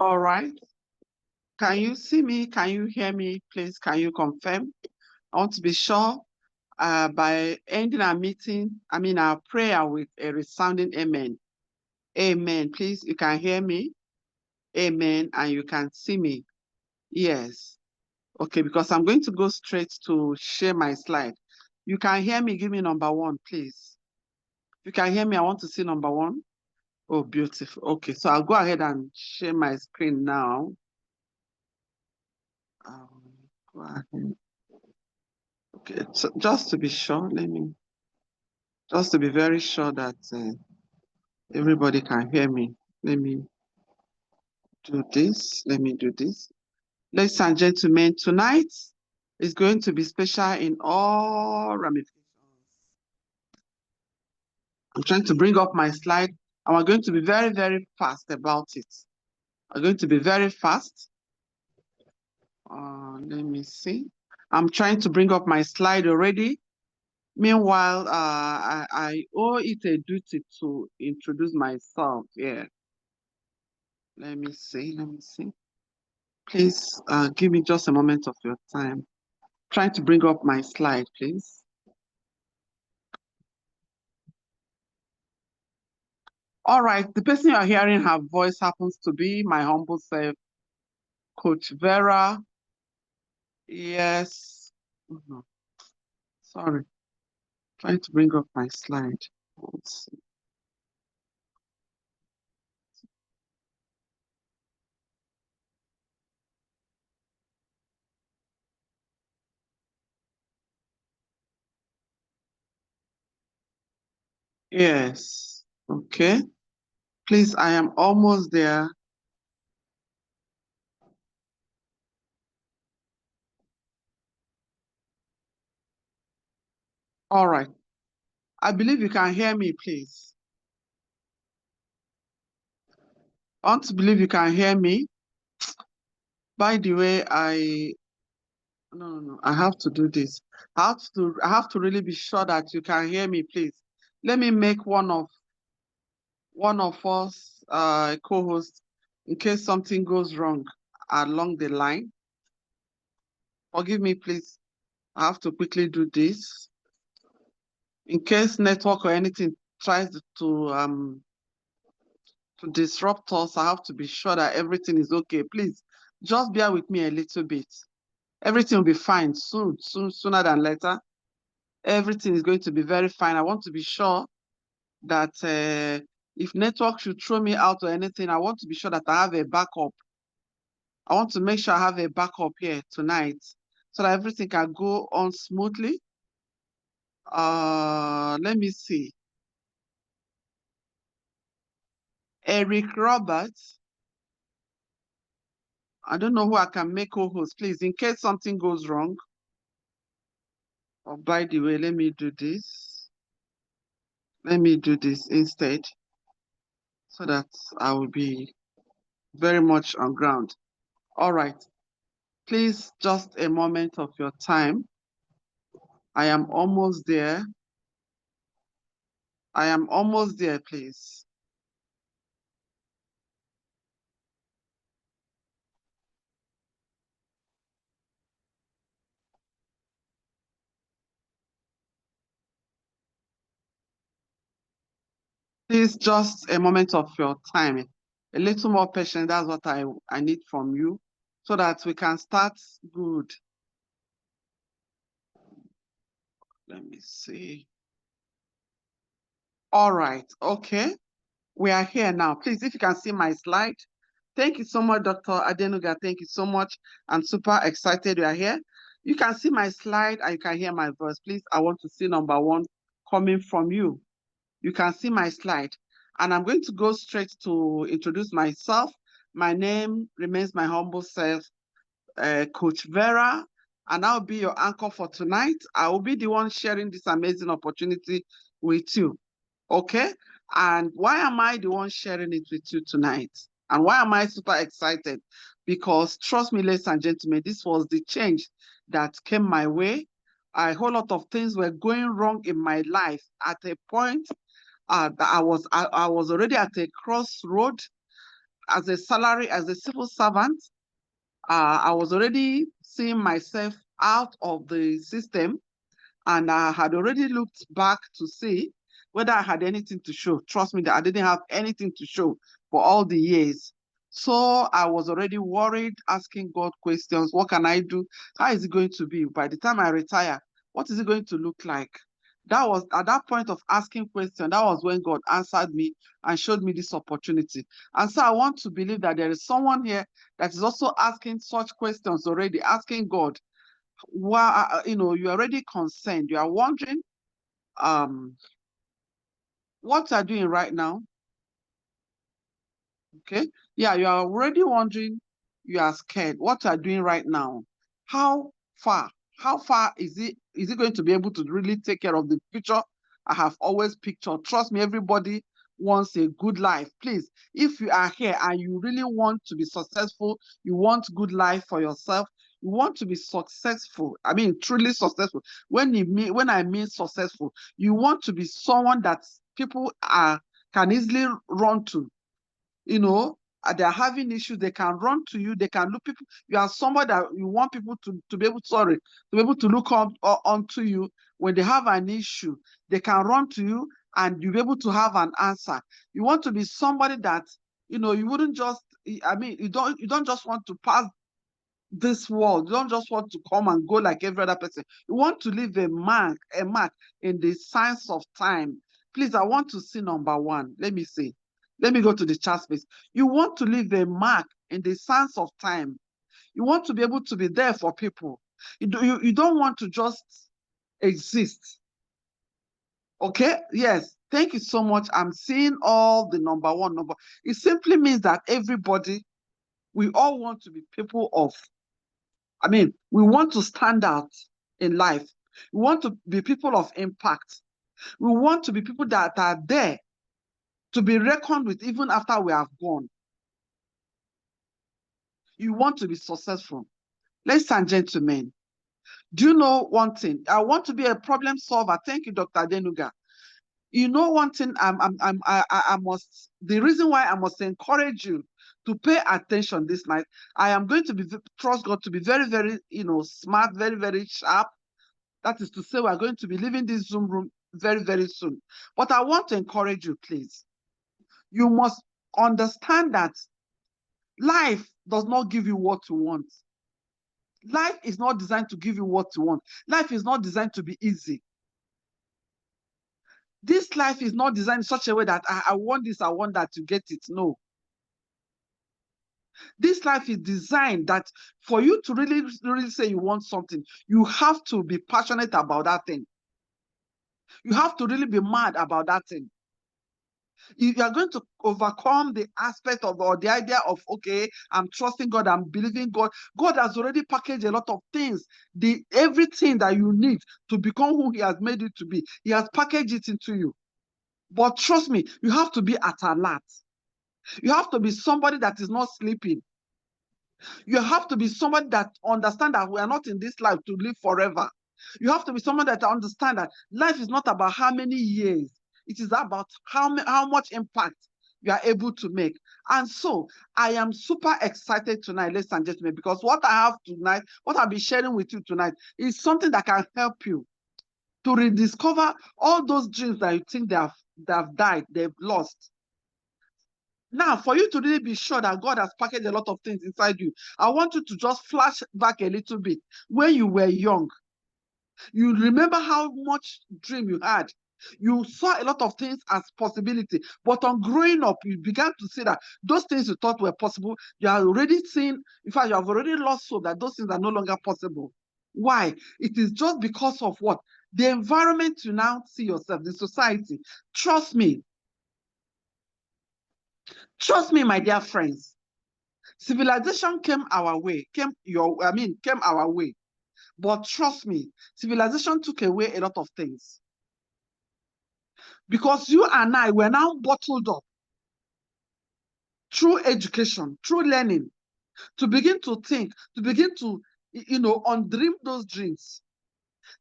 All right. Can you see me? Can you hear me? Please, can you confirm? I want to be sure by ending our meeting, our prayer with a resounding amen. Amen. Please, you can hear me. Amen. And you can see me. Yes. Okay, because I'm going to go straight to share my slide. You can hear me. Give me number one, please. If you can hear me, I want to see number one. Oh, beautiful. Okay, so I'll go ahead and share my screen now. Go ahead. Okay, so just to be sure, just to be very sure that everybody can hear me. Let me do this. Ladies and gentlemen, tonight is going to be special in all ramifications. I'm trying to bring up my slide, and we're going to be very, very fast about it. We're going to be very fast. Let me see. I'm trying to bring up my slide already. Meanwhile, I owe it a duty to introduce myself here. Let me see. Please give me just a moment of your time. Trying to bring up my slide, please. All right, the person you're hearing her voice happens to be my humble self, Coach Vera. Yes. Sorry. Trying to bring up my slide. Let's see. Yes. Okay. Please, I am almost there. All right. I believe you can hear me, please. I want to believe you can hear me. By the way, no, I have to do this. I have to really be sure that you can hear me, please. Let me make one of us co-hosts in case something goes wrong along the line. Forgive me, please. I have to quickly do this. In case network or anything tries to disrupt us, I have to be sure that everything is okay. Please, just bear with me a little bit. Everything will be fine sooner than later. Everything is going to be very fine. I want to be sure that if network should throw me out or anything, I want to be sure that I have a backup. I want to make sure I have a backup here tonight so that everything can go on smoothly. Let me see. Eric Roberts. I don't know who I can make co-host, please, in case something goes wrong. Oh, by the way, let me do this. Let me do this instead so that I will be very much on ground. All right. Please, just a moment of your time. I am almost there. I am almost there, please. Please, just a moment of your time. A little more patience, that's what I need from you so that we can start good. Let me see. All right, okay. We are here now. Please, if you can see my slide. Thank you so much, Dr. Adenuga. Thank you so much. I'm super excited you are here. You can see my slide and you can hear my voice. Please, I want to see number one coming from you. You can see my slide. And I'm going to go straight to introduce myself. My name remains my humble self, Coach Vera, and I'll be your anchor for tonight. I will be the one sharing this amazing opportunity with you. Okay? And why am I the one sharing it with you tonight? And why am I super excited? Because trust me, ladies and gentlemen, this was the change that came my way. A whole lot of things were going wrong in my life. At a point, that I was already at a crossroad. as a salary, as a civil servant, I was already seeing myself out of the system, and I had already looked back to see whether I had anything to show. Trust me that I didn't have anything to show for all the years. So I was already worried, asking God questions. What can I do? How is it going to be? By the time I retire, what is it going to look like? That was at that point of asking questions, that was when God answered me and showed me this opportunity. And so I want to believe that there is someone here that is also asking such questions already, asking God, well, you are already concerned. You are wondering what you are doing right now. Okay. Yeah, you are already wondering, you are scared. What you are doing right now. How far is it going to be able to really take care of the future I have always pictured? Trust me, everybody wants a good life. Please, if you are here and you really want to be successful, you want good life for yourself, you want to be successful, I mean truly successful. When I mean successful, you want to be someone that people can easily run to. They're having issues, they can run to you, they can look people. You are somebody that you want people to be able to look onto you when they have an issue. They can run to you and you'll be able to have an answer. You want to be somebody that you wouldn't just, I mean, you don't just want to pass this world. You don't just want to come and go like every other person. You want to leave a mark in the science of time. Please, I want to see number one. Let me see. Let me go to the chat space. You want to leave a mark in the science of time. You want to be able to be there for people. You don't want to just exist. Okay? Yes. Thank you so much. I'm seeing all the number one. It simply means that everybody, we all want to be people of, we want to stand out in life. We want to be people of impact. We want to be people that are there to be reckoned with even after we have gone. You want to be successful. Ladies and gentlemen, do you know one thing? I want to be a problem solver. Thank you, Dr. Adenuga. You know one thing, the reason why I must encourage you to pay attention this night, I am going to trust God to be very, very, smart, very, very sharp. That is to say, we are going to be leaving this Zoom room very, very soon. But I want to encourage you, please. You must understand that life does not give you what you want. Life is not designed to give you what you want. Life is not designed to be easy. This life is not designed in such a way that I want this, I want that, to get it. No. This life is designed that for you to really, really say you want something, you have to be passionate about that thing. You have to really be mad about that thing. You are going to overcome the aspect of, or the idea of, okay, I'm trusting God, I'm believing God. God has already packaged a lot of things, everything that you need to become who He has made it to be. He has packaged it into you. But trust me, you have to be at alert. You have to be somebody that is not sleeping. You have to be somebody that understands that we are not in this life to live forever. You have to be someone that understands that life is not about how many years. It is about how much impact you are able to make. And so I am super excited tonight, ladies and gentlemen, because what I have tonight, what I'll be sharing with you tonight, is something that can help you to rediscover all those dreams that you think they have died, they've lost. Now, for you to really be sure that God has packaged a lot of things inside you, I want you to just flash back a little bit. When you were young, you remember how much dream you had. You saw a lot of things as possibility, but on growing up, you began to see that those things you thought were possible, you are already seeing, in fact, you have already lost hope that those things are no longer possible. Why? It is just because of what? The environment you now see yourself, the society. Trust me. Trust me, my dear friends. Civilization came our way, came our way. But trust me, civilization took away a lot of things. Because you and I were now bottled up through education, through learning, to begin to think, to begin to, undream those dreams.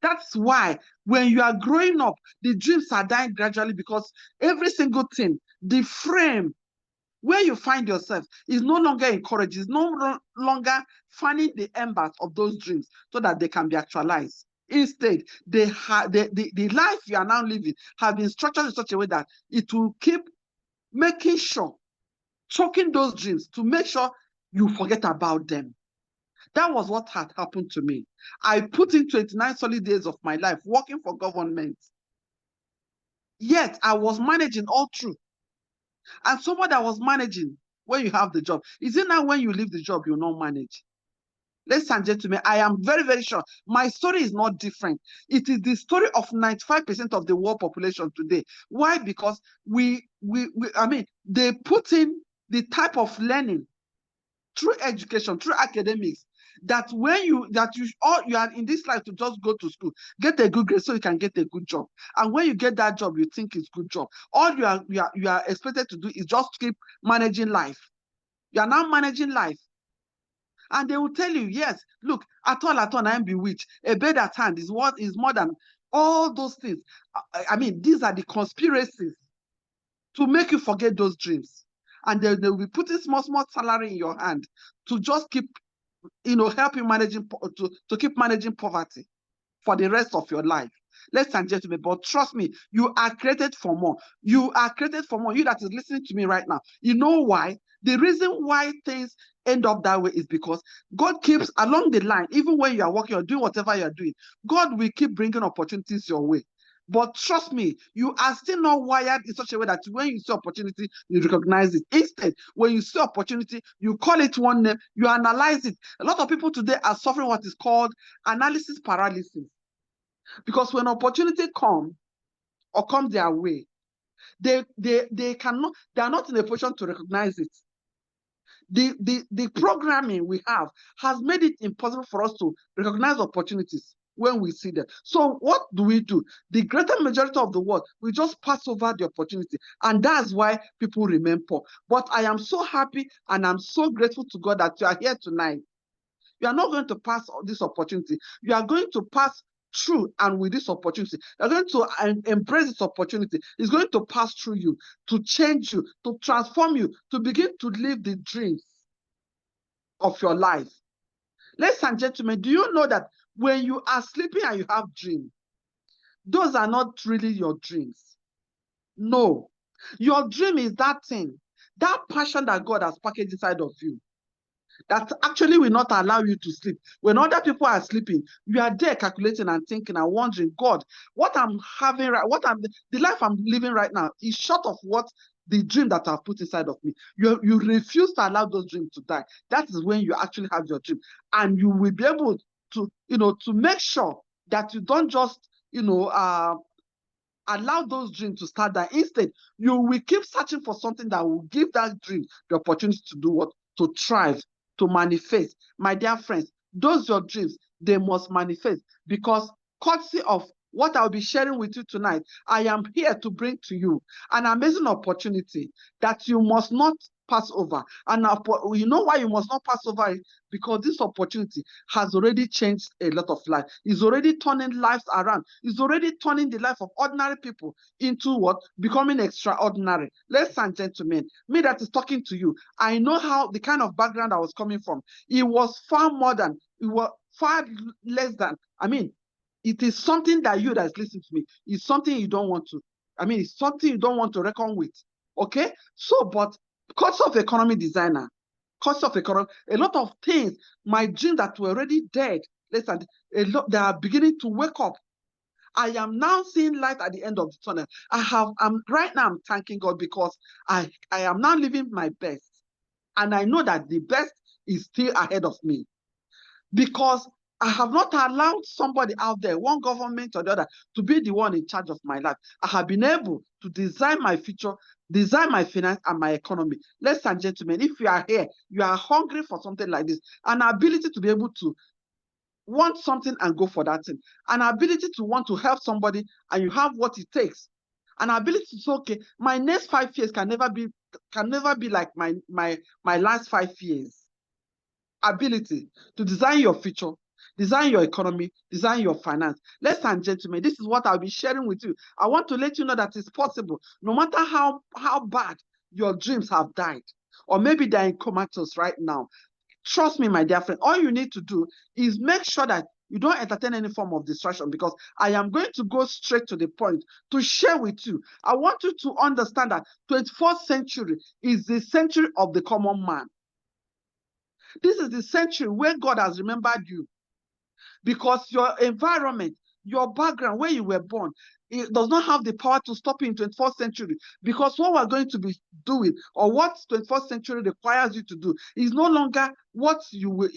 That's why when you are growing up, the dreams are dying gradually, because every single thing, the frame where you find yourself is no longer encouraged, is no longer fanning the embers of those dreams so that they can be actualized. Instead, the life you are now living has been structured in such a way that it will keep making sure, choking those dreams to make sure you forget about them. That was what had happened to me. I put in 29 solid days of my life working for government. Yet I was managing all through. And someone that was managing when you have the job, is it now when you leave the job, you not manage? Ladies and gentlemen, I am very, very sure my story is not different. It is the story of 95% of the world population today. Why? Because they put in the type of learning through education, through academics, that when you are in this life to just go to school, get a good grade so you can get a good job. And when you get that job, you think it's good job. All you are expected to do is just keep managing life. You are now managing life. And they will tell you, yes, look, at all, I am bewitched. A bed at hand is what is more than all those things. I mean, these are the conspiracies to make you forget those dreams. And they will be putting small salary in your hand to just keep, help you to keep managing poverty for the rest of your life. Ladies and gentlemen, but trust me, you are created for more. You are created for more. You that is listening to me right now, you know why? The reason why things end up that way is because God keeps along the line, even when you are working or doing whatever you are doing, God will keep bringing opportunities your way. But trust me, you are still not wired in such a way that when you see opportunity, you recognize it. Instead, when you see opportunity, you call it one name, you analyze it. A lot of people today are suffering what is called analysis paralysis. Because when opportunity comes their way, they are not in a position to recognize it. The programming we have has made it impossible for us to recognize opportunities when we see them. So what do? The greater majority of the world, we just pass over the opportunity. And that's why people remain poor. But I am so happy and I'm so grateful to God that you are here tonight. You are not going to pass this opportunity. You are going to pass through and with this opportunity. You're going to embrace this opportunity. It's going to pass through you, to change you, to transform you, to begin to live the dreams of your life. Ladies and gentlemen, do you know that when you are sleeping and you have dreams, those are not really your dreams? No. Your dream is that thing, that passion that God has packaged inside of you, that actually will not allow you to sleep. When other people are sleeping, you are there calculating and thinking and wondering, God, what I'm having, the life I'm living right now is short of what the dream that I've put inside of me. You refuse to allow those dreams to die. That is when you actually have your dream. And you will be able to, to make sure that you don't just, allow those dreams to start that. Instead, you will keep searching for something that will give that dream the opportunity to do what? To thrive, to manifest. My dear friends, those your dreams, they must manifest, because courtesy of what I'll be sharing with you tonight, I am here to bring to you an amazing opportunity that you must not pass over. And you know why you must not pass over it? Because this opportunity has already changed a lot of lives. It's already turning lives around. It's already turning the life of ordinary people into what? Becoming extraordinary. Ladies and gentlemen, me that is talking to you, I know how the kind of background I was coming from. It was far less than, it is something that you that is listening to me, it's something you don't want to, it's something you don't want to reckon with. Okay? So, but course of economy designer, a lot of things, my dreams that were already dead, listen, they are beginning to wake up. I am now seeing light at the end of the tunnel. Right now I'm thanking God because I am now living my best. And I know that the best is still ahead of me. Because I have not allowed somebody out there, one government or the other, to be the one in charge of my life. I have been able to design my future, design my finance and my economy. Ladies and gentlemen, if you are here, you are hungry for something like this, an ability to be able to want something and go for that thing, an ability to want to help somebody and you have what it takes, an ability to say, okay, my next 5 years can never be like my last 5 years. Ability to design your future, design your economy, design your finance. Ladies and gentlemen, this is what I'll be sharing with you. I want to let you know that it's possible. No matter how bad your dreams have died, or maybe they're in comatose right now. Trust me, my dear friend, all you need to do is make sure that you don't entertain any form of distraction, because I am going to go straight to the point to share with you. I want you to understand that 21st century is the century of the common man. This is the century where God has remembered you, because your environment, your background, where you were born, it does not have the power to stop you in 21st century, because what we're going to be doing, or what 21st century requires you to do, is no longer what you will,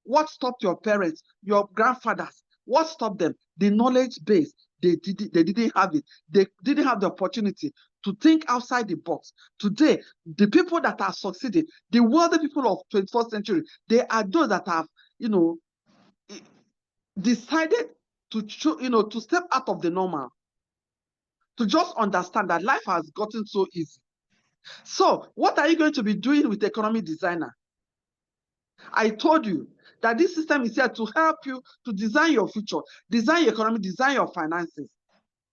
what stopped your parents, your grandfathers, what stopped them? The knowledge base. They didn't have it. They didn't have the opportunity to think outside the box. Today, the people that are succeeding, the wealthy people of 21st century, they are those that have, decided to step out of the normal, to just understand that life has gotten so easy. So what are you going to be doing with Economic Designer? I told you that this system is here to help you to design your future, design your economy, design your finances.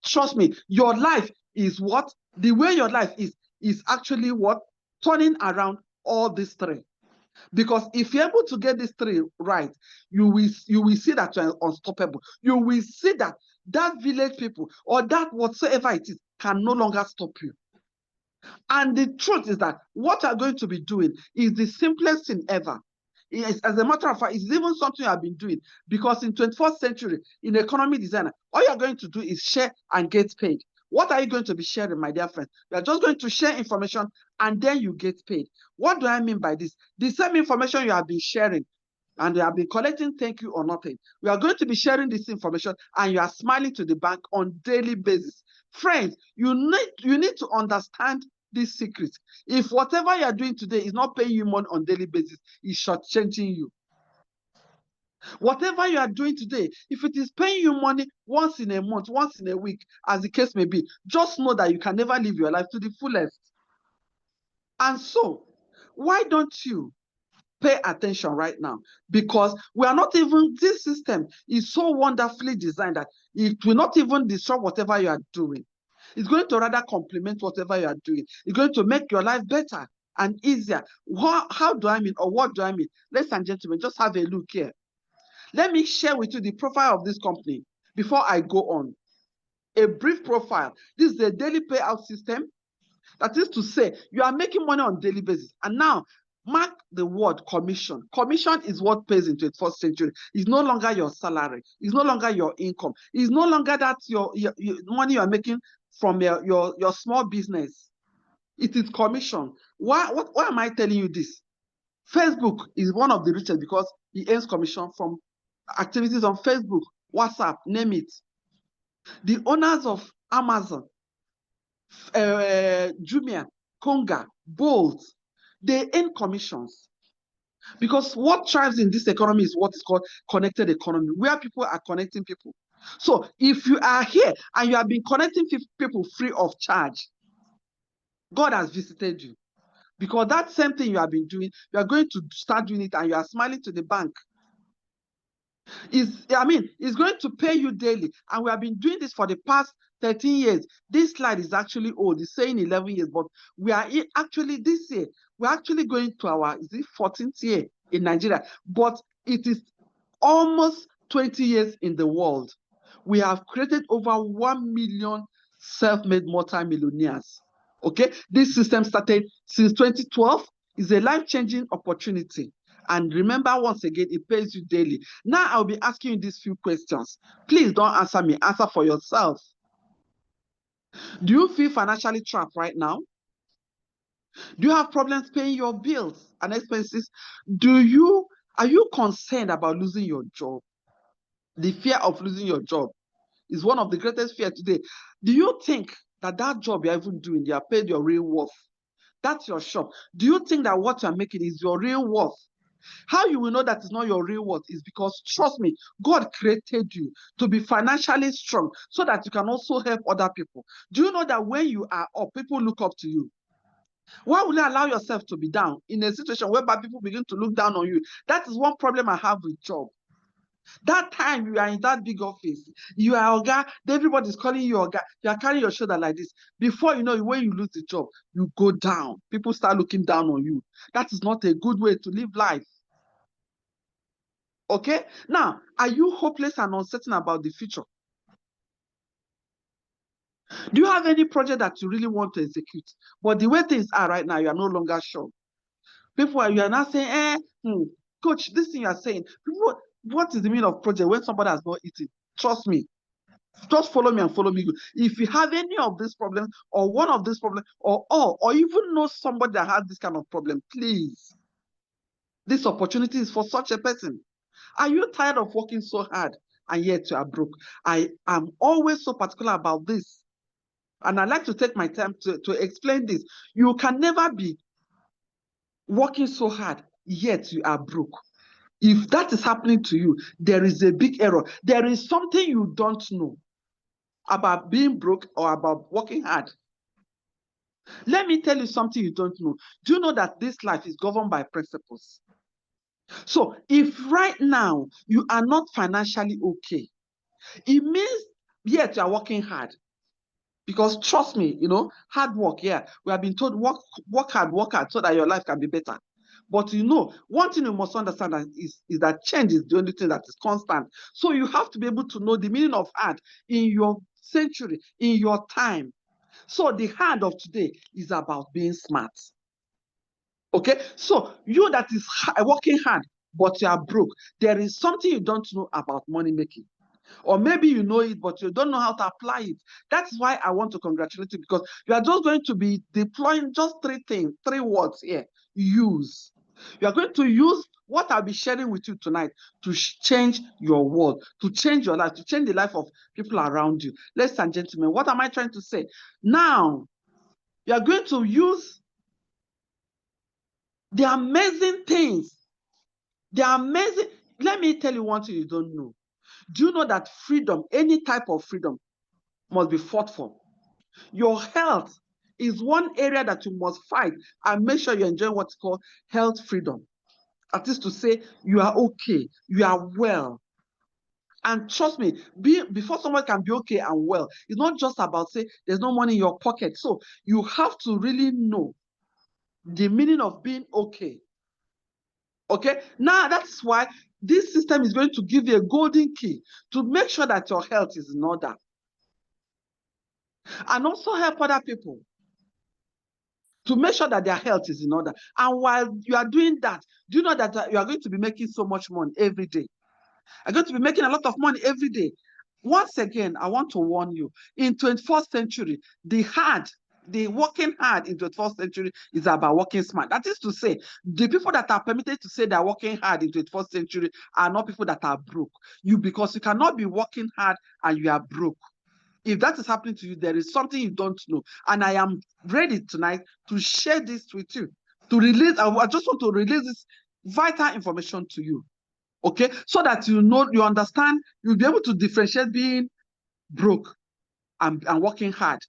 Trust me, your life is what? The way your life is actually what? Turning around all these three. Because if you're able to get these three right, you will see that you're unstoppable. You will see that village people, or that whatsoever it is, can no longer stop you. And the truth is that what you're going to be doing is the simplest thing ever. As a matter of fact, it's even something you have been doing, because in 21st century, in Economic Designer, all you're going to do is share and get paid. What are you going to be sharing, my dear friend? You are just going to share information and then you get paid. What do I mean by this? The same information you have been sharing and you have been collecting thank you or nothing. We are going to be sharing this information and you are smiling to the bank on daily basis. Friends, you need to understand this secret. If whatever you are doing today is not paying you money on daily basis, it's shortchanging you. Whatever you are doing today, if it is paying you money once in a month, once in a week, as the case may be, just know that you can never live your life to the fullest. And so, why don't you pay attention right now? Because we are not even, this system is so wonderfully designed that it will not even destroy whatever you are doing. It's going to rather complement whatever you are doing. It's going to make your life better and easier. How do I mean, or what do I mean? Ladies and gentlemen, just have a look here. Let me share with you the profile of this company before I go on. A brief profile. This is a daily payout system. That is to say, you are making money on a daily basis. And now, mark the word commission. Commission is what pays in 21st century. It's no longer your salary. It's no longer your income. It's no longer that your money you are making from your small business. It is commission. Why am I telling you this? Facebook is one of the richest because he earns commission from activities on Facebook, WhatsApp, name it. The owners of Amazon, Jumia, Konga, Bolt, they earn commissions. Because what thrives in this economy is what is called connected economy, where people are connecting people. So if you are here and you have been connecting people free of charge, God has visited you. Because that same thing you have been doing, you are going to start doing it and you are smiling to the bank. It's going to pay you daily. And we have been doing this for the past 13 years. This slide is actually old. It's saying 11 years, but we are actually this year, we're actually going to our 14th year in Nigeria, but it is almost 20 years in the world. We have created over 1 million self-made multi-millionaires. Okay, this system started since 2012. It's a life-changing opportunity. And remember, once again, it pays you daily. Now I'll be asking you these few questions. Please don't answer me, answer for yourself. Do you feel financially trapped right now? Do you have problems paying your bills and expenses? Are you concerned about losing your job? The fear of losing your job is one of the greatest fears today. Do you think that job you're even doing, you are paid your real worth? That's your shop. Do you think that what you're making is your real worth? How you will know that it's not your real worth is because, trust me, God created you to be financially strong so that you can also help other people. Do you know that when you are up, people look up to you? Why will you allow yourself to be down in a situation whereby people begin to look down on you? That is one problem I have with job. That time you are in that big office, you are Oga, everybody's calling you Oga, you are carrying your shoulder like this. Before you know, when you lose the job, you go down. People start looking down on you. That is not a good way to live life. Okay? Now, are you hopeless and uncertain about the future? Do you have any project that you really want to execute? But the way things are right now, you are no longer sure. People you are not saying, coach, this thing you are saying, people, what is the meaning of project when somebody has not eaten? Trust me. Just follow me and follow me. If you have any of these problems, or one of these problems, or all, or even know somebody that has this kind of problem, please. This opportunity is for such a person. Are you tired of working so hard and yet you are broke? I am always so particular about this. And I like to take my time to explain this. You can never be working so hard, yet you are broke. If that is happening to you, there is a big error. There is something you don't know about being broke or about working hard. Let me tell you something you don't know. Do you know that this life is governed by principles? So if right now you are not financially okay, it means yet you are working hard. Because trust me, hard work, yeah. We have been told work hard so that your life can be better. But one thing you must understand is that change is the only thing that is constant. So you have to be able to know the meaning of hard in your century, in your time. So the hard of today is about being smart. Okay, so you that is working hard, but you are broke, there is something you don't know about money making. Or maybe you know it, but you don't know how to apply it. That's why I want to congratulate you, because you are just going to be deploying just three words here. Use. You are going to use what I'll be sharing with you tonight to change your world, to change your life, to change the life of people around you. Ladies and gentlemen, what am I trying to say? Now, you are going to use the amazing things. The amazing. Let me tell you one thing you don't know. Do you know that freedom, any type of freedom, must be fought for? Your health is one area that you must fight and make sure you enjoy what's called health freedom. That is to say, you are okay, you are well. And trust me, before someone can be okay and well, it's not just about say there's no money in your pocket. So you have to really know the meaning of being okay. Okay, now that's why this system is going to give you a golden key to make sure that your health is in order. And also help other people to make sure that their health is in order. And while you are doing that, do you know that you are going to be making so much money every day? You're going to be making a lot of money every day. Once again, I want to warn you, in 21st century, the working hard in 21st century is about working smart. That is to say, the people that are permitted to say they're working hard in 21st century are not people that are broke. Because you cannot be working hard and you are broke. If that is happening to you, there is something you don't know. And I am ready tonight to share this with you. I just want to release this vital information to you. Okay? So that you understand, you'll be able to differentiate being broke and working hard.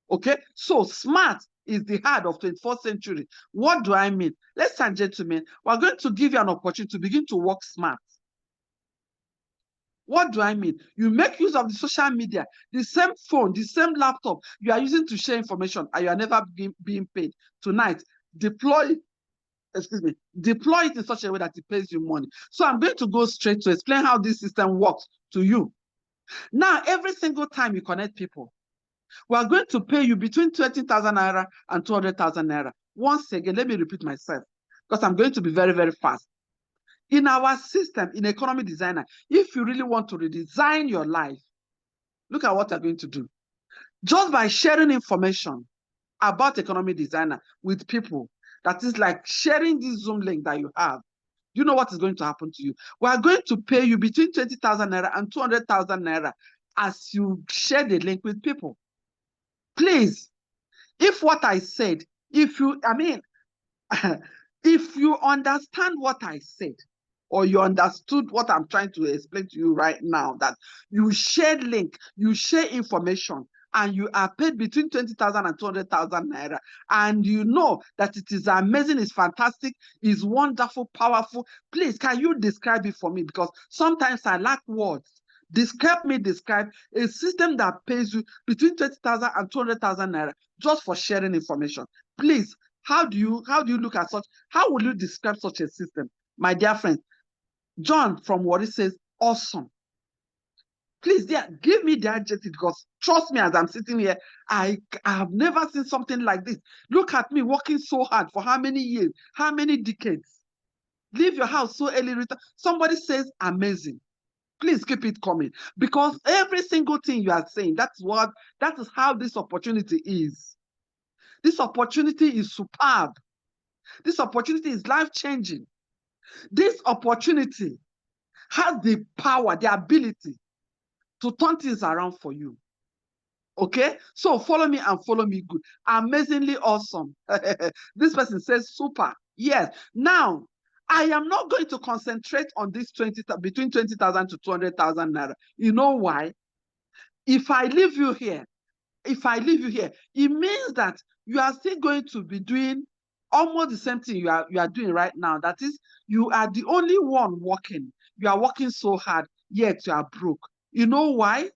Okay? So smart is the hard of 21st century. What do I mean? Ladies and gentlemen, we're going to give you an opportunity to begin to work smart. What do I mean? You make use of the social media, the same phone, the same laptop you are using to share information, and you are never being paid. Tonight, deploy it in such a way that it pays you money. So I'm going to go straight to explain how this system works to you. Now, every single time you connect people, we are going to pay you between 20,000 naira and 200,000 naira. Once again, let me repeat myself, because I'm going to be very, very fast. In our system, in Economy Designer, if you really want to redesign your life, look at what you're going to do. Just by sharing information about Economy Designer with people, that is like sharing this Zoom link that you have, you know what is going to happen to you. We are going to pay you between 20,000 naira and 200,000 naira as you share the link with people. Please, if what I said, if you understand what I said, or you understood what I'm trying to explain to you right now, that you share link, you share information and you are paid between 20,000 and 200,000 naira, and you know that it is amazing, it's fantastic, it's wonderful, powerful, please, can you describe it for me? Because sometimes I lack words. Describe a system that pays you between 20,000 and 200,000 naira just for sharing information. Please, how do you look at such? How will you describe such a system? My dear friend, John from Warri says, awesome. Please, give me the adjective, because trust me, as I'm sitting here, I have never seen something like this. Look at me working so hard for how many years, how many decades? Leave your house so early, return. Somebody says amazing. Please keep it coming, because every single thing you are saying, that is how this opportunity is. This opportunity is superb. This opportunity is life-changing. This opportunity has the power, the ability to turn things around for you. Okay? So follow me and follow me good. Amazingly awesome. This person says super. Yes. Now, I am not going to concentrate on this between 20,000 to 200,000 naira. You know why? If I leave you here, it means that you are still going to be doing almost the same thing you are doing right now. That is, you are the only one working. You are working so hard, yet you are broke. You know why?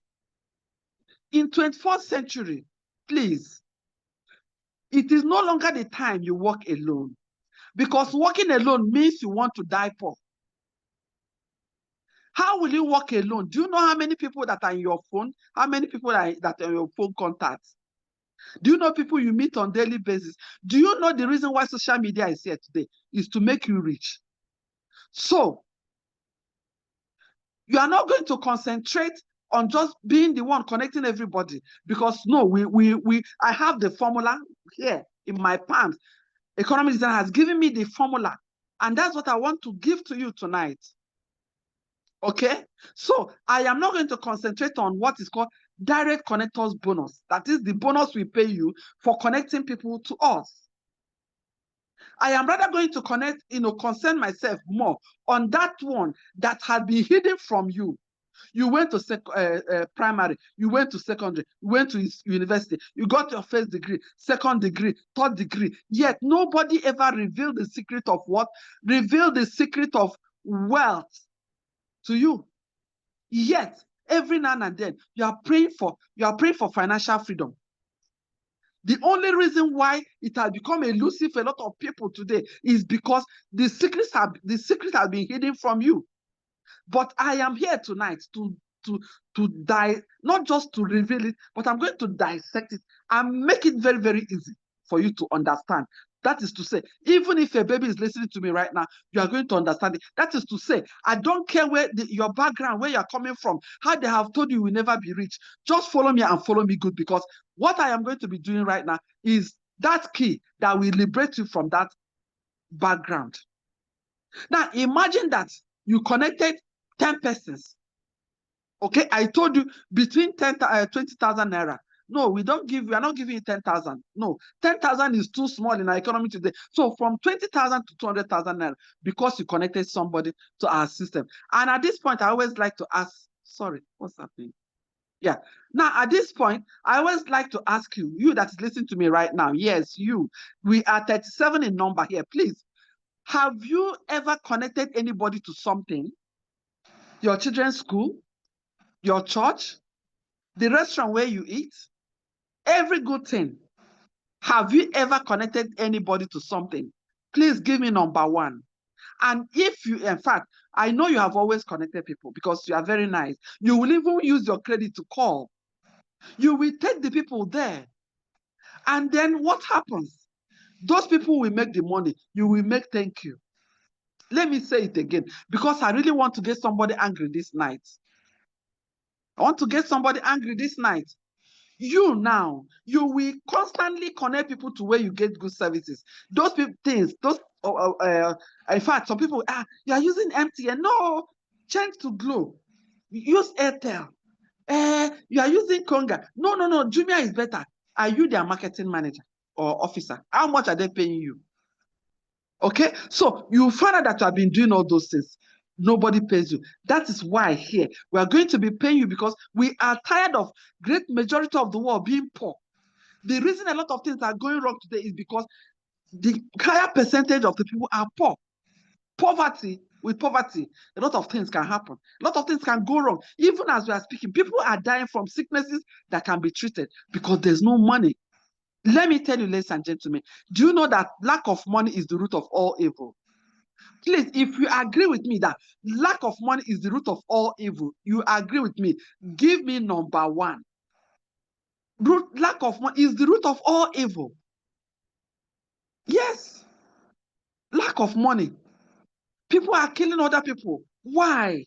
In 21st century, please, it is no longer the time you work alone, because working alone means you want to die poor. How will you work alone? Do you know how many people that are in your phone? How many people that are in your phone contacts? Do you know people you meet on a daily basis? Do you know the reason why social media is here today is to make you rich? So, you are not going to concentrate on just being the one connecting everybody, because no, I have the formula here in my palms. Economic design has given me the formula, and that's what I want to give to you tonight. Okay, so I am not going to concentrate on what is called direct connectors bonus. That is the bonus we pay you for connecting people to us. I am rather going to concern myself more on that one that had been hidden from you. You went to primary, you went to secondary, you went to university, you got your first degree, second degree, third degree, yet nobody ever revealed the secret of what? Revealed the secret of wealth to you. Yet, every now and then, you are praying for financial freedom. The only reason why it has become elusive for a lot of people today is because the secret has been hidden from you. But I am here tonight to not just to reveal it, but I'm going to dissect it and make it very, very easy for you to understand. That is to say, even if a baby is listening to me right now, you are going to understand it. That is to say, I don't care where your background, where you're coming from, how they have told you will never be rich. Just follow me and follow me good, because what I am going to be doing right now is that key that will liberate you from that background. Now, imagine that you connected 10 persons. Okay, I told you between 20,000 naira. No, we are not giving you 10,000. No, 10,000 is too small in our economy today. So from 20,000 to 200,000 naira, because you connected somebody to our system. And at this point, I always like to ask, sorry, what's happening? Yeah. Now, at this point, I always like to ask you that is listening to me right now. Yes, you. We are 37 in number here. Please, have you ever connected anybody to something? Your children's school? Your church? The restaurant where you eat? Every good thing. Have you ever connected anybody to something? Please give me number one. And if you, in fact, I know you have always connected people because you are very nice. You will even use your credit to call. You will take the people there. And then what happens? Those people will make the money. You will make thank you. Let me say it again, because I really want to get somebody angry this night. I want to get somebody angry this night. You now, you will constantly connect people to where you get good services. Those things, in fact, some people, you are using MTN. No, change to Glo. Use Airtel. You are using Konga. No, Jumia is better. Are you their marketing manager or officer? How much are they paying you? Okay, so you find out that you have been doing all those things. Nobody pays you. That is why here we are going to be paying you, because we are tired of great majority of the world being poor. The reason a lot of things are going wrong today is because the higher percentage of the people are poor. Poverty, with poverty, a lot of things can happen. A lot of things can go wrong. Even as we are speaking, people are dying from sicknesses that can be treated because there's no money. Let me tell you, ladies and gentlemen, do you know that lack of money is the root of all evil? Please, if you agree with me that lack of money is the root of all evil, you agree with me, give me number one. Lack of money is the root of all evil. Yes. Lack of money. People are killing other people. Why?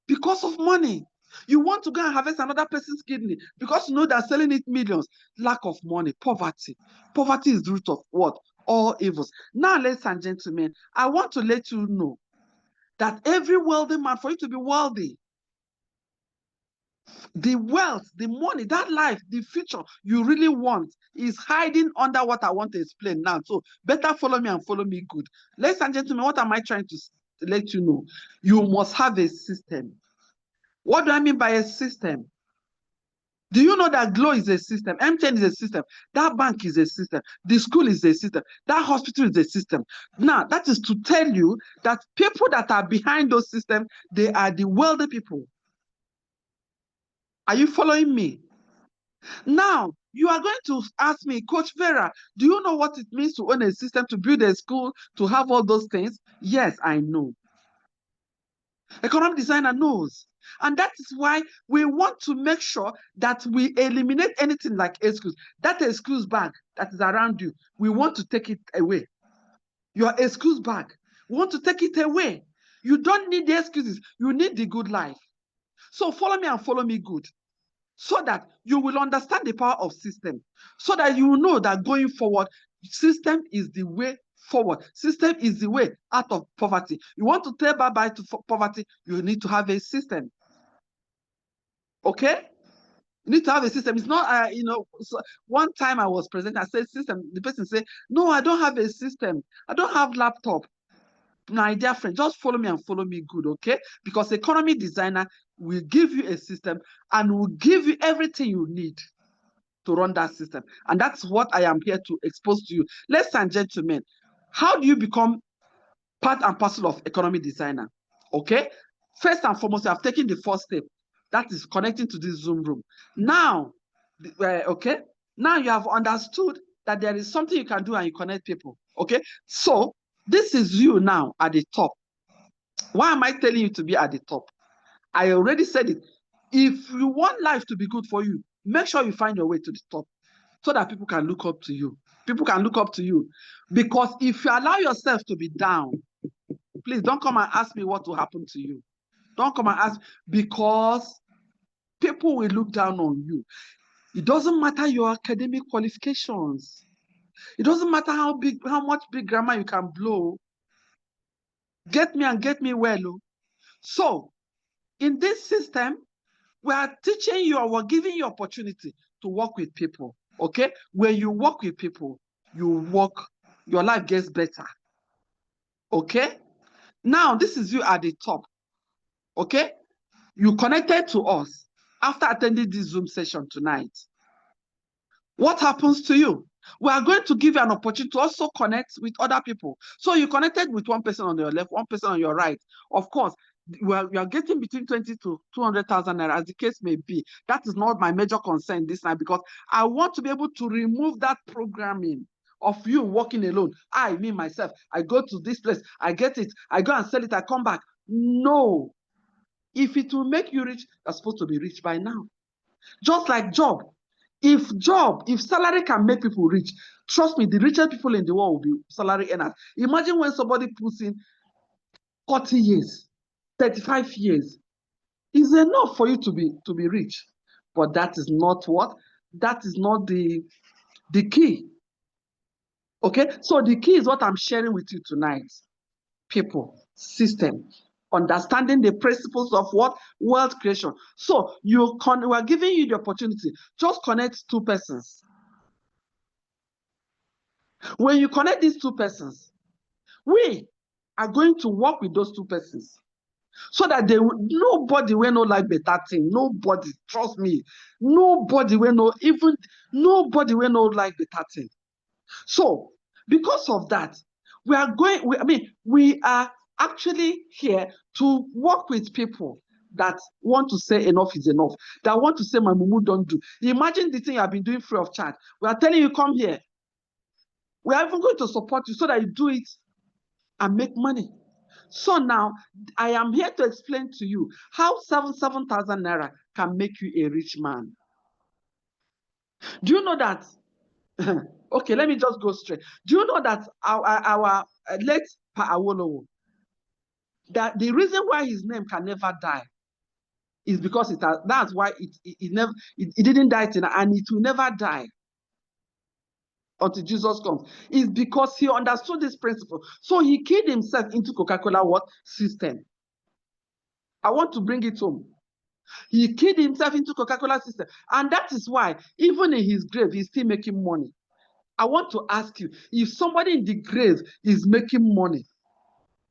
Because of money. You want to go and harvest another person's kidney because you know they're selling it millions. Lack of money, poverty. Poverty is the root of what? All evils. Now, ladies and gentlemen, I want to let you know that every wealthy man, for you to be wealthy, the wealth, the money, that life, the future you really want is hiding under what I want to explain now. So better follow me and follow me good. Ladies and gentlemen, what am I trying to let you know? You must have a system. What do I mean by a system? Do you know that Glow is a system? MTN is a system. That bank is a system. The school is a system. That hospital is a system. Now, that is to tell you that people that are behind those systems, they are the wealthy people. Are you following me? Now, you are going to ask me, Coach Vera, do you know what it means to own a system, to build a school, to have all those things? Yes, I know. Economic designer knows. And that is why we want to make sure that we eliminate anything like excuse. That excuse bag that is around you, we want to take it away. Your excuse bag, we want to take it away. You don't need the excuses. You need the good life. So follow me and follow me good, so that you will understand the power of system, so that you will know that going forward, system is the way forward. System is the way out of poverty. You want to tell bye-bye to poverty, you need to have a system. Okay? You need to have a system. It's not, so one time I was presenting, I said system. The person said, no, I don't have a system. I don't have laptop. My dear friend, just follow me and follow me good, okay? Because economy designer will give you a system and will give you everything you need to run that system. And that's what I am here to expose to you. Ladies and gentlemen, how do you become part and parcel of economy designer? Okay? First and foremost, you have taken the first step. That is connecting to this Zoom room. Now, okay? Now you have understood that there is something you can do and you connect people. Okay? So, this is you now at the top. Why am I telling you to be at the top? I already said it. If you want life to be good for you, make sure you find your way to the top so that people can look up to you. People can look up to you. Because if you allow yourself to be down, please don't come and ask me what will happen to you. Don't come and ask, because people will look down on you. It doesn't matter your academic qualifications. It doesn't matter how much big grammar you can blow. Get me and get me well. So, in this system, we are teaching you, or we're giving you opportunity to work with people. Okay? When you work with people, your life gets better. Okay? Now, this is you at the top. Okay? You connected to us after attending this Zoom session tonight. What happens to you? We are going to give you an opportunity to also connect with other people. So you connected with one person on your left, one person on your right. Of course, we are getting between 20 to 200,000 naira, as the case may be. That is not my major concern this night, because I want to be able to remove that programming of you working alone. Me, myself, I go to this place, I get it, I go and sell it, I come back. No. If it will make you rich, you're supposed to be rich by now. Just like job. If salary can make people rich, trust me, the richest people in the world will be salary earners. Imagine when somebody puts in 40 years, 35 years. It's enough for you to be rich. But that is not what? That is not the key. Okay? So the key is what I'm sharing with you tonight. People, system, understanding the principles of what? Wealth creation. So we are giving you the opportunity. Just connect two persons. When you connect these two persons, we are going to work with those two persons. So that nobody will not like better thing. Nobody, trust me. Nobody will not, even nobody will not like better thing. So because of that, we are actually here to work with people that want to say enough is enough, that want to say my mumu don't do. Imagine the thing you have been doing free of charge. We are telling you, come here. We are even going to support you so that you do it and make money. So now I am here to explain to you how 7,000 naira can make you a rich man. Do you know that? Okay, let me just go straight. Do you know that our late Pa Awolowo, that the reason why his name can never die is because that's why it didn't die and it will never die until Jesus comes, is because he understood this principle. So he keyed himself into Coca-Cola what system. I want to bring it home. He keyed himself into Coca-Cola system. And that is why, even in his grave, he's still making money. I want to ask you, if somebody in the grave is making money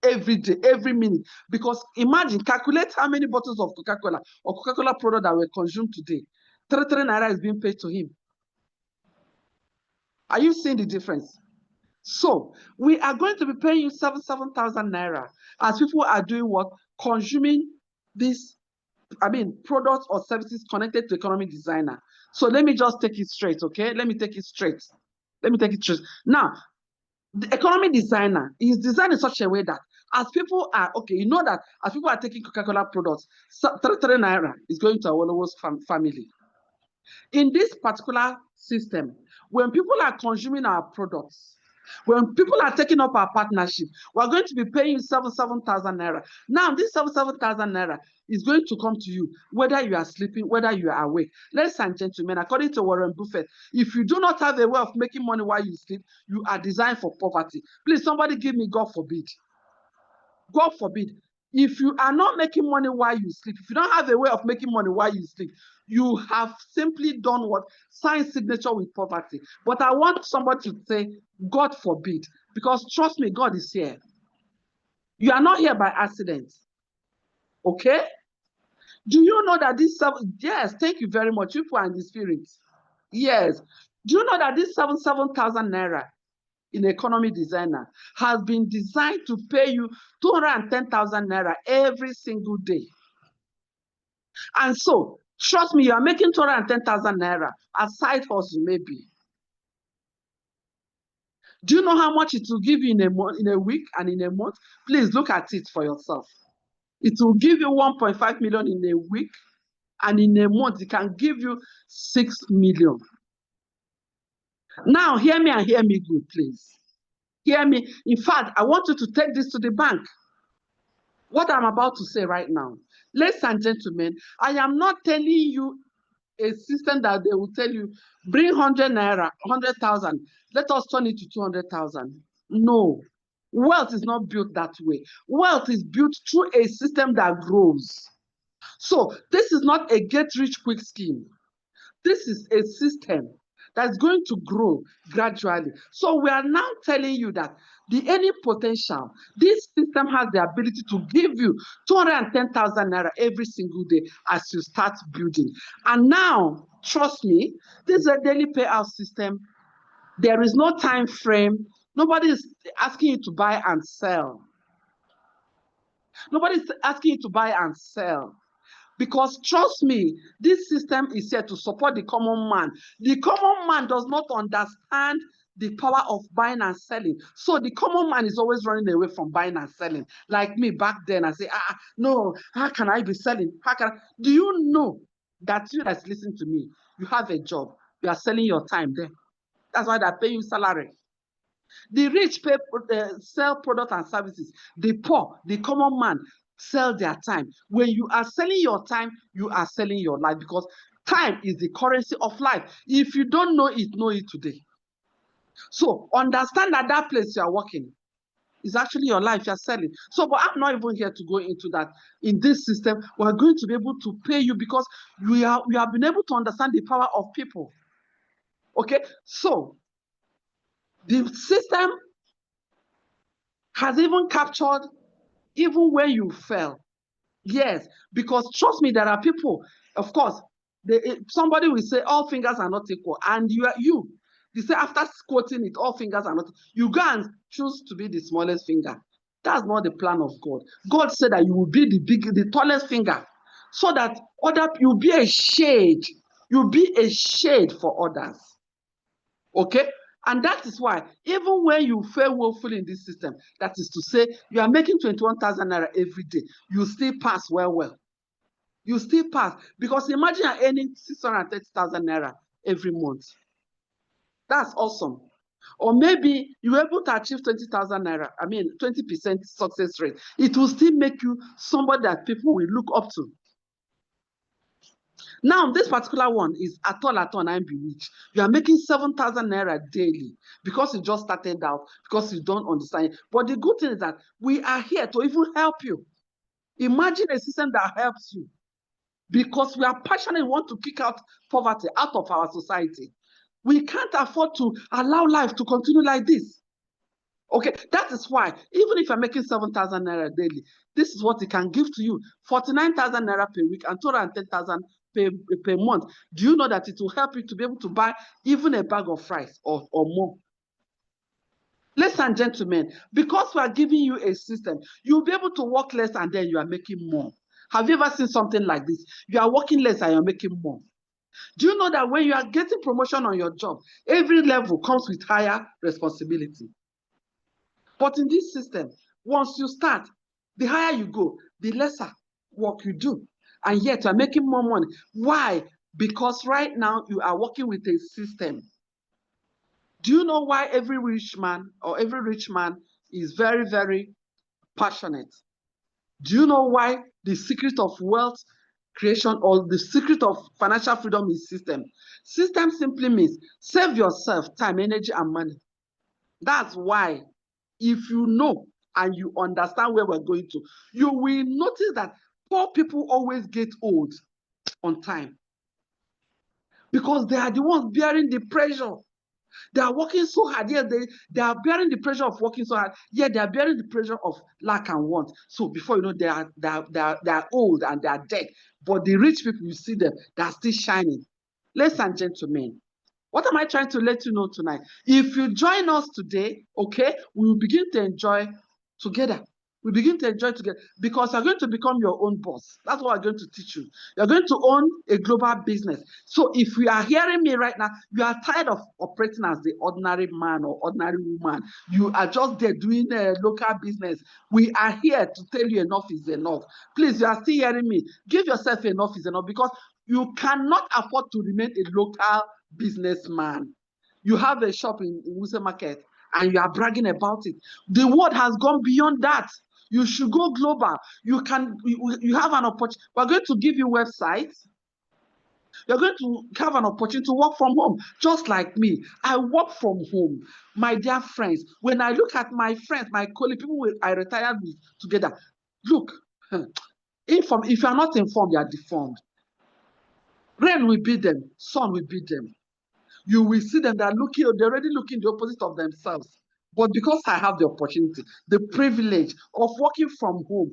every day, every minute, because imagine, calculate how many bottles of Coca-Cola or Coca-Cola product that were consumed today. 3 naira is being paid to him. Are you seeing the difference? So we are going to be paying you 7,000 naira as people are doing what? Consuming these, products or services connected to economic designer. So let me just take it straight, okay? Let me take it straight. Now, the economic designer is designed in such a way that as people are, you know that as people are taking Coca-Cola products, 3 naira is going to Awolowo's family. In this particular system, when people are consuming our products, when people are taking up our partnership, we're going to be paying 7,000 naira. Now, this 7,000 naira is going to come to you, whether you are sleeping, whether you are awake. Ladies and gentlemen, according to Warren Buffett, if you do not have a way of making money while you sleep, you are designed for poverty. Please, somebody give me God forbid. God forbid. If you are not making money while you sleep, if you don't have a way of making money while you sleep, you have simply done what? Signed signature with poverty. But I want somebody to say, God forbid, because trust me, God is here. You are not here by accident. Okay? Do you know that this, yes, thank you very much. You are in the spirit. Yes. Do you know that this 7,000 naira in economy designer has been designed to pay you 210,000 naira every single day? And so, trust me, you are making 210,000 naira aside hustle maybe. Do you know how much it will give you in a week and in a month? Please look at it for yourself. It will give you 1.5 million in a week, and in a month, it can give you 6 million. Now, hear me and hear me good, please. Hear me. In fact, I want you to take this to the bank. What I'm about to say right now. Ladies and gentlemen, I am not telling you a system that they will tell you, bring 100 naira, 100,000, let us turn it to 200,000. No, wealth is not built that way. Wealth is built through a system that grows. So this is not a get rich quick scheme. This is a system that's going to grow gradually. So we are now telling you that the earning potential, this system has the ability to give you 210,000 naira every single day as you start building. And now, trust me, this is a daily payout system. There is no time frame. Nobody is asking you to buy and sell. Nobody is asking you to buy and sell. Because trust me, this system is here to support the common man. The common man does not understand the power of buying and selling. So the common man is always running away from buying and selling. Like me back then, I say, no, how can I be selling? Do you know that you that's listening to me, you have a job, you are selling your time there. That's why they're paying you salary. The rich sell products and services. The poor, the common man, sell their time. When you are selling your time, you are selling your life, because time is the currency of life. If you don't know it today. So understand that that place you are working is actually your life you're selling. So, but I'm not even here to go into that. In this system, we're going to be able to pay you because we have been able to understand the power of people. Okay, so the system has even captured even when you fail. Yes, because trust me, there are people, of course, somebody will say all fingers are not equal, and they say after quoting it, all fingers are not, you go and choose to be the smallest finger. That's not the plan of God. God said that you will be the tallest finger, so that you'll be a shade. You'll be a shade for others. Okay? And that is why, even when you fail woefully in this system, that is to say, you are making 21,000 naira every day, you still pass well. You still pass. Because imagine you're earning 630,000 naira every month. That's awesome. Or maybe you're able to achieve 20,000 naira, 20% success rate. It will still make you somebody that people will look up to. Now, this particular one is at all, I'm bewitched. You are making 7,000 naira daily because you just started out, because you don't understand. But the good thing is that we are here to even help you. Imagine a system that helps you, because we are passionate, we want to kick out poverty out of our society. We can't afford to allow life to continue like this. Okay, that is why, even if you're making 7,000 naira daily, this is what it can give to you: 49,000 naira per week and 210,000 per month. Do you know that it will help you to be able to buy even a bag of rice or more? Ladies and gentlemen, because we are giving you a system, you'll be able to work less and then you are making more. Have you ever seen something like this? You are working less and you're making more. Do you know that when you are getting promotion on your job, every level comes with higher responsibility? But in this system, once you start, the higher you go, the lesser work you do. And yet you're making more money. Why? Because right now you are working with a system. Do you know why every rich man is very, very passionate? Do you know why the secret of wealth creation or the secret of financial freedom is system? System simply means save yourself time, energy, and money. That's why, if you know and you understand where we're going to, you will notice that poor people always get old on time, because they are the ones bearing the pressure. They are working so hard. Yeah, they are bearing the pressure of working so hard. Yeah, they are bearing the pressure of lack and want. So before you know, they are old and they are dead. But the rich people, you see them, they are still shining. Ladies and gentlemen, what am I trying to let you know tonight? If you join us today, okay, we will begin to enjoy together. We begin to enjoy together, because you're going to become your own boss. That's what I'm going to teach you. You're going to own a global business. So if you are hearing me right now, you are tired of operating as the ordinary man or ordinary woman. You are just there doing a local business. We are here to tell you enough is enough. Please, you are still hearing me. Give yourself enough is enough, because you cannot afford to remain a local businessman. You have a shop in Wuse Market and you are bragging about it. The world has gone beyond that. You should go global. You have an opportunity. We're going to give you websites. You're going to have an opportunity to work from home, just like me. I work from home. My dear friends, when I look at my friends, my colleagues, people I retired with together, look, if you are not informed, you are deformed. Rain will beat them, sun will beat them. You will see them, they're already looking the opposite of themselves. But because I have the opportunity, the privilege of working from home,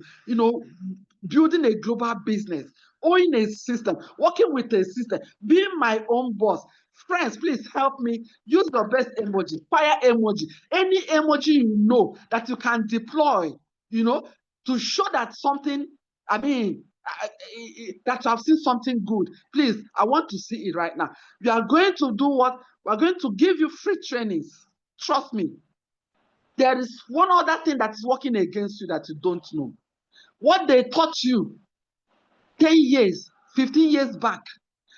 building a global business, owning a system, working with a system, being my own boss. Friends, please help me. Use the best emoji, fire emoji, any emoji you know that you can deploy, to show that something, that you have seen something good. Please, I want to see it right now. We are going to do what? We're going to give you free trainings. Trust me. There is one other thing that is working against you that you don't know. What they taught you 10 years, 15 years back,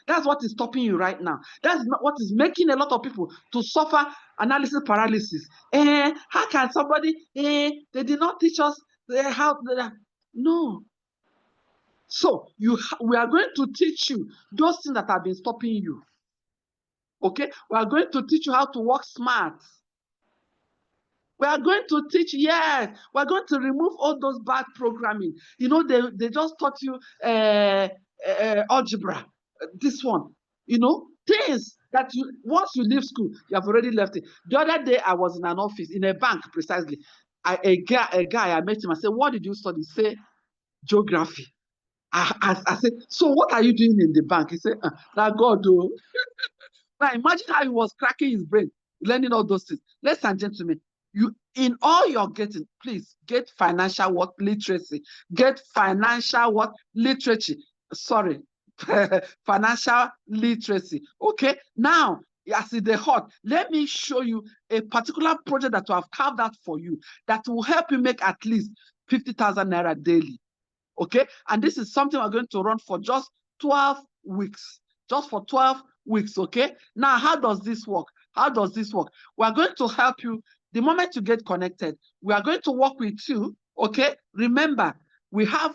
that's what is stopping you right now. That's what is making a lot of people to suffer analysis paralysis. How can somebody, they did not teach us how, no. So we are going to teach you those things that have been stopping you. Okay? We are going to teach you how to work smart. We are going to teach, yes, we're going to remove all those bad programming. They just taught you algebra, this one, things that once you leave school, you have already left it. The other day, I was in an office, in a bank precisely. A guy, I met him, I said, what did you study? Say, geography. I said, so what are you doing in the bank? He said, now God, oh. Now imagine how he was cracking his brain, learning all those things. Ladies and gentlemen, you in all you're getting, please get financial what literacy. Get financial what literacy. Sorry, financial literacy. Okay, now as in the hot, let me show you a particular project that we have carved out for you that will help you make at least 50,000 naira daily. Okay, and this is something we're going to run for just 12 weeks. Just for 12 weeks. Okay, now how does this work? How does this work? We're going to help you the moment you get connected. We are going to work with you. Okay, remember, we have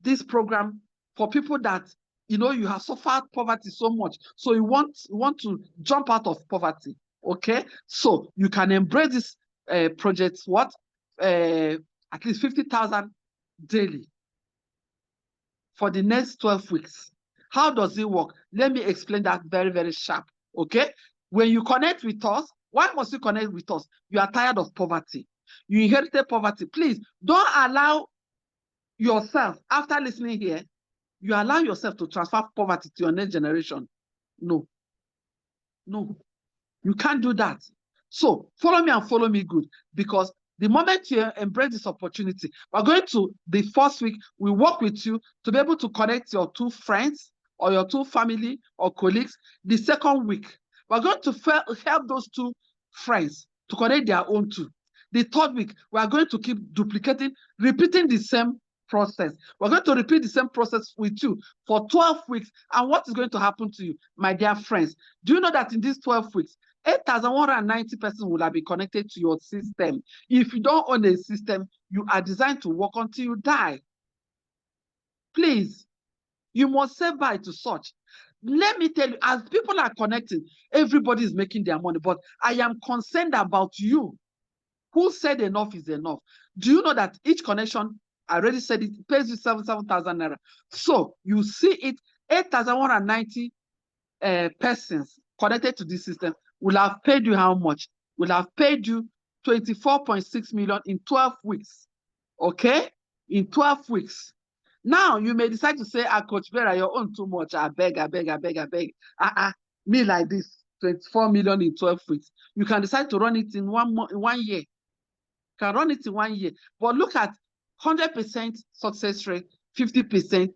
this program for people that you have suffered poverty so much, so you want to jump out of poverty. Okay, so you can embrace this project. What at least 50,000 daily for the next 12 weeks. How does it work? Let me explain that very, very sharp. Okay, when you connect with us, why must you connect with us? You are tired of poverty. You inherited poverty. Please don't allow yourself, after listening here, you allow yourself to transfer poverty to your next generation. No, you can't do that. So follow me and follow me good, because the moment you embrace this opportunity, we're going to, the first week, we work with you to be able to connect your 2 friends or your 2 family or colleagues. The second week, we're going to help those 2 friends to connect their own 2. The third week, we are going to keep duplicating, repeating the same process. We're going to repeat the same process with you for 12 weeks. And what is going to happen to you, my dear friends? Do you know that in these 12 weeks, 8,190 persons will have been connected to your system? If you don't own a system, you are designed to work until you die. Please, you must say bye to such. Let me tell you, as people are connecting, everybody is making their money, but I am concerned about you. Who said enough is enough? Do you know that each connection, I already said it, pays you 7,000 naira. So you see it, 8,190 persons connected to this system will have paid you how much? Will have paid you 24.6 million in 12 weeks. Okay? In 12 weeks. Now you may decide to say, Coach Vera, you're on too much. I beg. Me like this, 24 million in 12 weeks. You can decide to run it in 1 year. You can run it in 1 year. But look at 100% success rate, 50%,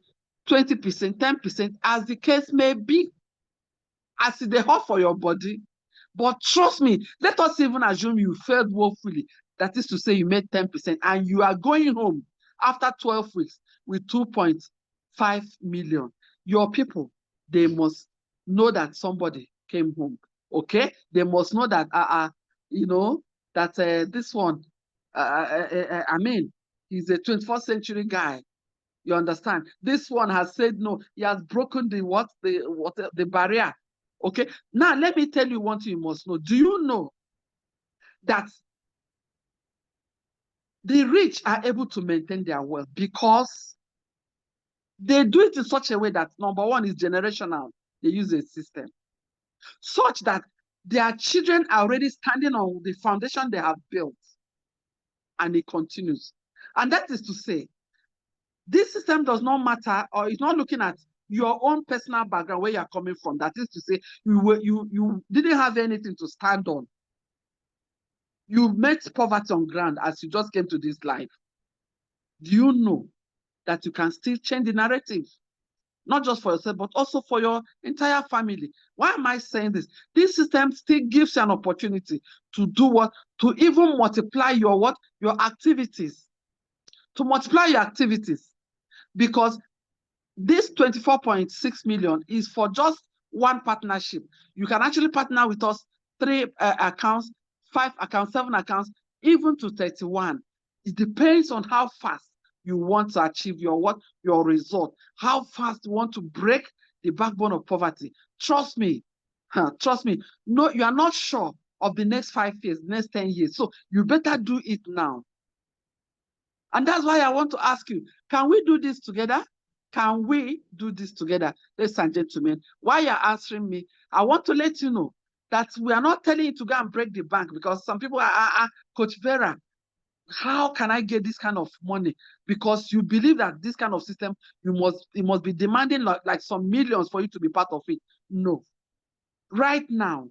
20%, 10%, as the case may be, as they hot for your body. But trust me, let us even assume you failed woefully. That is to say, you made 10%, and you are going home after 12 weeks with 2.5 million. Your people, they must know that somebody came home. Okay, they must know that that this one, I mean, he's a 21st century guy. You understand? This one has said no. He has broken the barrier. Okay. Now let me tell you one thing you must know. Do you know that the rich are able to maintain their wealth because they do it in such a way that, number one, is generational. They use a system such that their children are already standing on the foundation they have built, and it continues. And that is to say, this system does not matter, or it's not looking at your own personal background, where you're coming from. That is to say, you didn't have anything to stand on. You met poverty on ground as you just came to this life. Do you know that you can still change the narrative? Not just for yourself, but also for your entire family. Why am I saying this? This system still gives you an opportunity to do what? To even multiply your what? Your activities. To multiply your activities. Because this 24.6 million is for just one partnership. You can actually partner with us 3 accounts, 5 accounts, 7 accounts, even to 31. It depends on how fast you want to achieve your result, how fast you want to break the backbone of poverty. Trust me, trust me. No, you are not sure of the next 5 years, next 10 years. So you better do it now. And that's why I want to ask you, can we do this together? Can we do this together, ladies and gentlemen? While you're answering me, I want to let you know that we are not telling you to go and break the bank, because some people are Coach Vera, How can I get this kind of money? Because you believe that this kind of system, it must be demanding like some millions for you to be part of it. No. Right now,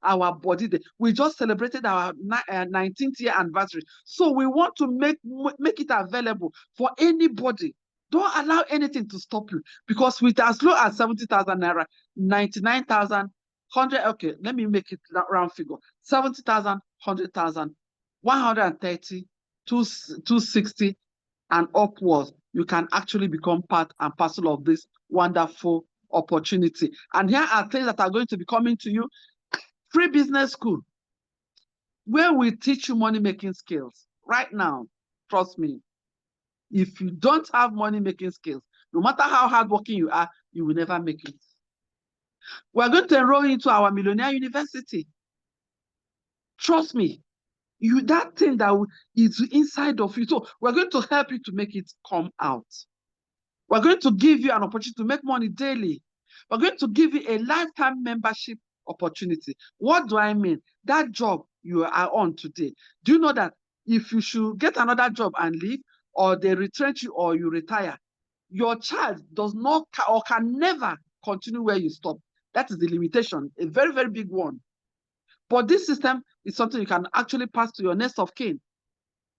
our body, we just celebrated our 19th year anniversary. So we want to make it available for anybody. Don't allow anything to stop you, because with as low as 70,000 naira, 99,000, 100, okay, let me make it round figure, 70,000, 100,000, 130, 260, and upwards, you can actually become part and parcel of this wonderful opportunity. And here are things that are going to be coming to you. Free business school, where we teach you money-making skills. Right now, trust me, if you don't have money-making skills, no matter how hardworking you are, you will never make it. We're going to enroll into our Millionaire University. Trust me, that thing that is inside of you. So we're going to help you to make it come out. We're going to give you an opportunity to make money daily. We're going to give you a lifetime membership opportunity. What do I mean? That job you are on today, do you know that if you should get another job and leave, or they retrench you, or you retire, your child does not or can never continue where you stop? That is the limitation, a very, very big one. But this system is something you can actually pass to your next of kin.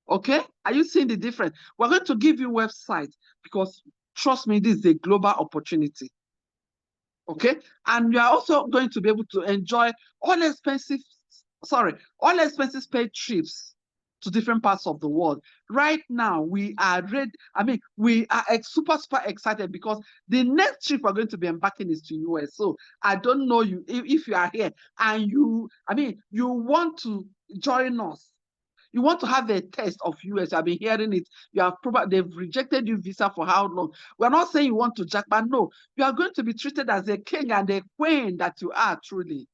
Okay? Are you seeing the difference? We're going to give you websites, because trust me, this is a global opportunity. Okay? And you are also going to be able to enjoy all expenses paid trips to different parts of the world. Right now, we are ready. I mean, we are super, super excited, because the next trip we're going to be embarking is to US. So I don't know you if you are here and you want to join us. You want to have a taste of US. I've been hearing it. They've rejected you visa for how long? We're not saying you want to jack, but no, you are going to be treated as a king and a queen that you are truly.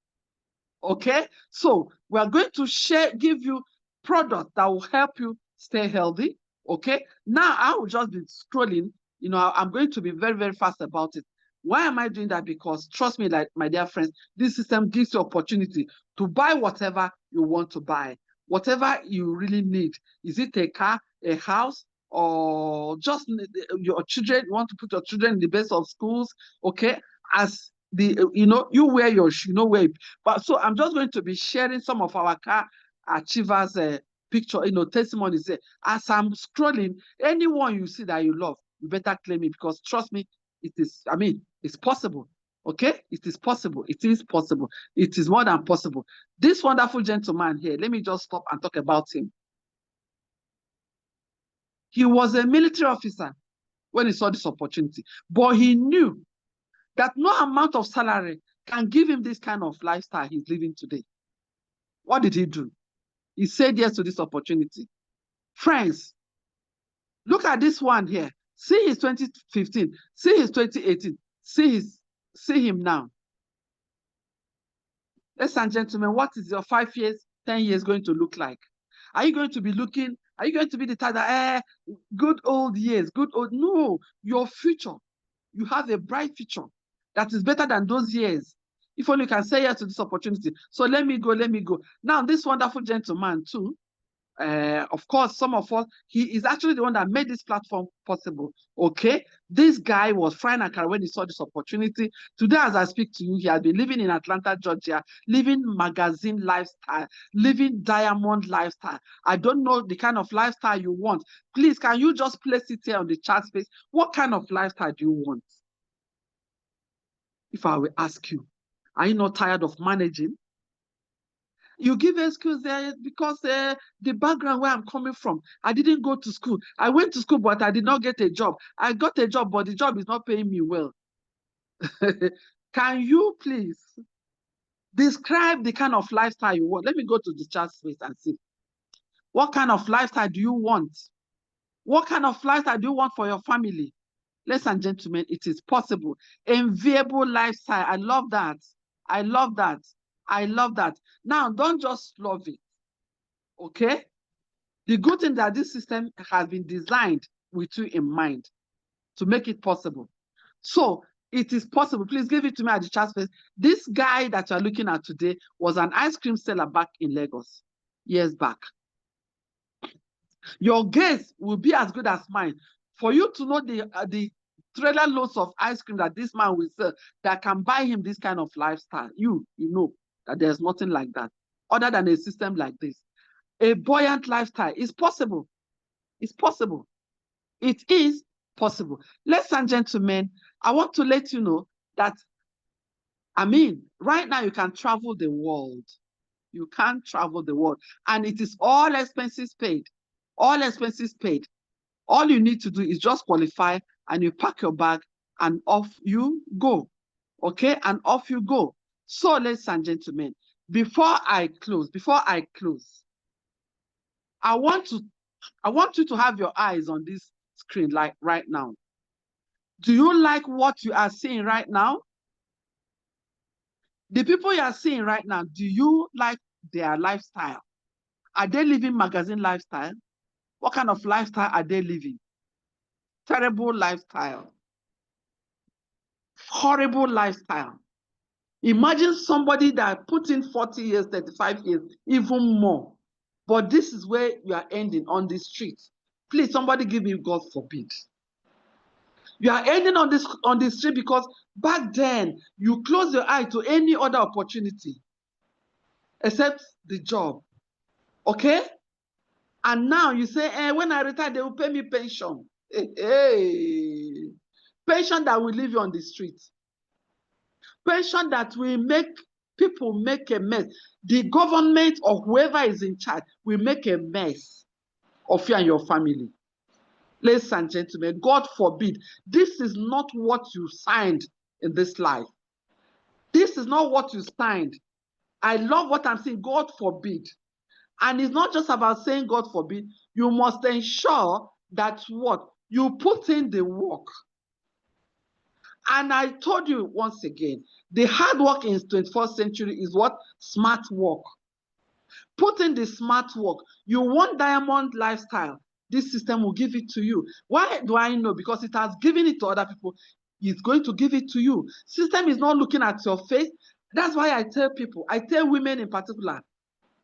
Okay? So we're going to give you products that will help you stay healthy. Okay? Now I will just be scrolling. I'm going to be very, very fast about it. Why am I doing that? Because trust me, like my dear friends, this system gives you opportunity to buy whatever you want to buy. Whatever you really need. Is it a car, a house, or just your children? You want to put your children in the best of schools? Okay, as you wear your shoe, but so I'm just going to be sharing some of our car achievers picture, testimonies. As I'm scrolling, anyone you see that you love, you better claim it, because trust me, it's possible. Okay, it is possible. It is possible. It is more than possible. This wonderful gentleman here, let me just stop and talk about him. He was a military officer when he saw this opportunity, but he knew that no amount of salary can give him this kind of lifestyle he's living today. What did he do? He said yes to this opportunity. Friends, look at this one here. See his 2015. See his 2018. See him now. Ladies and gentlemen, what is your 5 years, 10 years going to look like? Are you going to be the type that, good old years, no, your future, you have a bright future that is better than those years. If only you can say yes to this opportunity. So let me go. Now, this wonderful gentleman too, of course, some of us, he is actually the one that made this platform possible. Okay, this guy was frying a car when he saw this opportunity. Today, as I speak to you, he has been living in Atlanta, Georgia, living magazine lifestyle, living diamond lifestyle. I don't know the kind of lifestyle you want. Please, can you just place it here on the chat space? What kind of lifestyle do you want? If I will ask you, are you not tired of managing? You give excuse there because the background where I'm coming from, I didn't go to school. I went to school, but I did not get a job. I got a job, but the job is not paying me well. Can you please describe the kind of lifestyle you want? Let me go to the chat space and see. What kind of lifestyle do you want? What kind of lifestyle do you want for your family? Ladies and gentlemen, it is possible. Enviable lifestyle. I love that. I love that. I love that. Now, don't just love it. Okay? The good thing that this system has been designed with you in mind to make it possible. So it is possible. Please give it to me at the chat space. This guy that you're looking at today was an ice cream seller back in Lagos years back. Your gaze will be as good as mine. For you to know the trailer loads of ice cream that this man will sell that can buy him this kind of lifestyle, you know that there's nothing like that other than a system like this. A buoyant lifestyle is possible. It's possible. It is possible. Ladies and gentlemen, I want to let you know that, right now you can travel the world. You can travel the world, and it is all expenses paid. All expenses paid. All you need to do is just qualify, and you pack your bag and off you go. Okay, and off you go. So, ladies and gentlemen, before I close, I want you to have your eyes on this screen like right now. Do you like what you are seeing right now? The people you are seeing right now, do you like their lifestyle? Are they living magazine lifestyle? What kind of lifestyle are they living? Terrible lifestyle. Horrible lifestyle. Imagine somebody that put in 40 years, 35 years, even more. But this is where you are ending, on the street. Please, somebody give me God forbid. You are ending on the street because back then you close your eye to any other opportunity except the job. Okay? And now you say, when I retire, they will pay me pension. Hey. Pension that will leave you on the street. Pension that will make people make a mess. The government or whoever is in charge will make a mess of you and your family. Ladies and gentlemen, God forbid, this is not what you signed in this life. This is not what you signed. I love what I'm saying, God forbid. And it's not just about saying God forbid. You must ensure that what? You put in the work. And I told you once again, the hard work in the 21st century is what? Smart work. Put in the smart work. You want diamond lifestyle, this system will give it to you. Why do I know? Because it has given it to other people. It's going to give it to you. System is not looking at your face. That's why I tell people, I tell women in particular,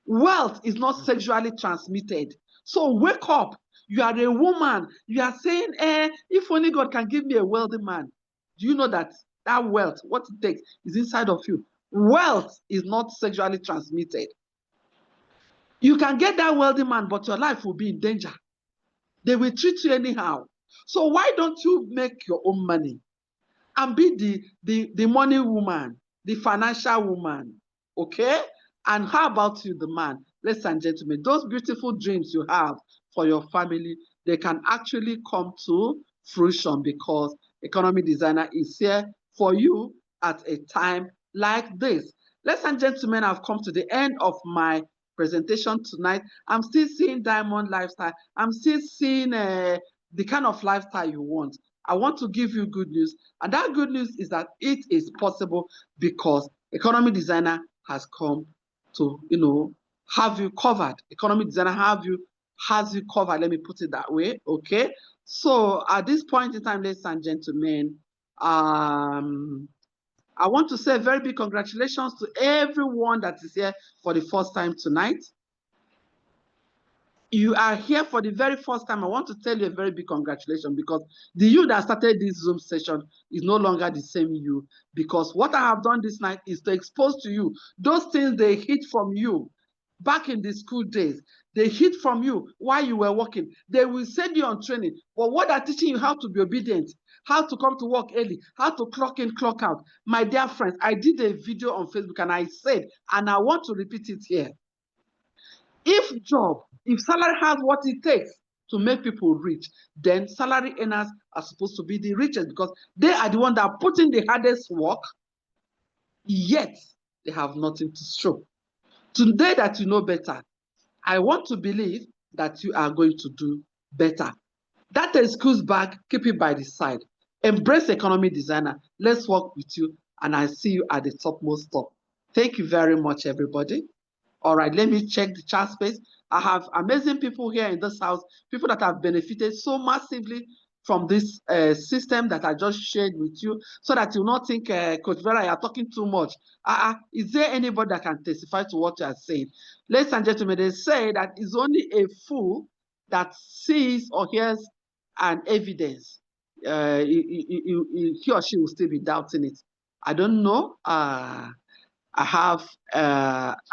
wealth is not sexually transmitted. So wake up. You are a woman. You are saying, if only God can give me a wealthy man. Do you know that that wealth, what it takes, is inside of you? Wealth is not sexually transmitted. You can get that wealthy man, but your life will be in danger. They will treat you anyhow. So why don't you make your own money and be the money woman, the financial woman, okay? And how about you, the man? Ladies and gentlemen, those beautiful dreams you have for your family, they can actually come to fruition because Economy Designer is here for you at a time like this. Ladies and gentlemen, I've come to the end of my presentation tonight. I'm still seeing diamond lifestyle. I'm still seeing the kind of lifestyle you want. I want to give you good news. And that good news is that it is possible because Economy Designer has come to, have you covered. Economy Designer has you covered. Let me put it that way. Okay. So at this point in time, ladies and gentlemen, I want to say a very big congratulations to everyone that is here for the first time tonight. You are here for the very first time. I want to tell you a very big congratulations because the you that started this Zoom session is no longer the same you, because what I have done this night is to expose to you those things they hid from you back in the school days. They hid from you while you were working. They will send you on training, but what are teaching you? How to be obedient, how to come to work early, how to clock in, clock out. My dear friends, I did a video on Facebook and I said, and I want to repeat it here. If salary has what it takes to make people rich, then salary earners are supposed to be the richest because they are the ones that put in the hardest work, yet they have nothing to show. Today that you know better, I want to believe that you are going to do better. That excuse bag, keep it by the side. Embrace Economy Designer. Let's work with you, and I see you at the topmost top. Thank you very much, everybody. All right, let me check the chat space. I have amazing people here in this house, people that have benefited so massively from this system that I just shared with you, so that you not think, Coach Vera, you are talking too much. Is there anybody that can testify to what you are saying? Ladies and gentlemen, they say that it's only a fool that sees or hears an evidence, he or she will still be doubting it. I don't know. I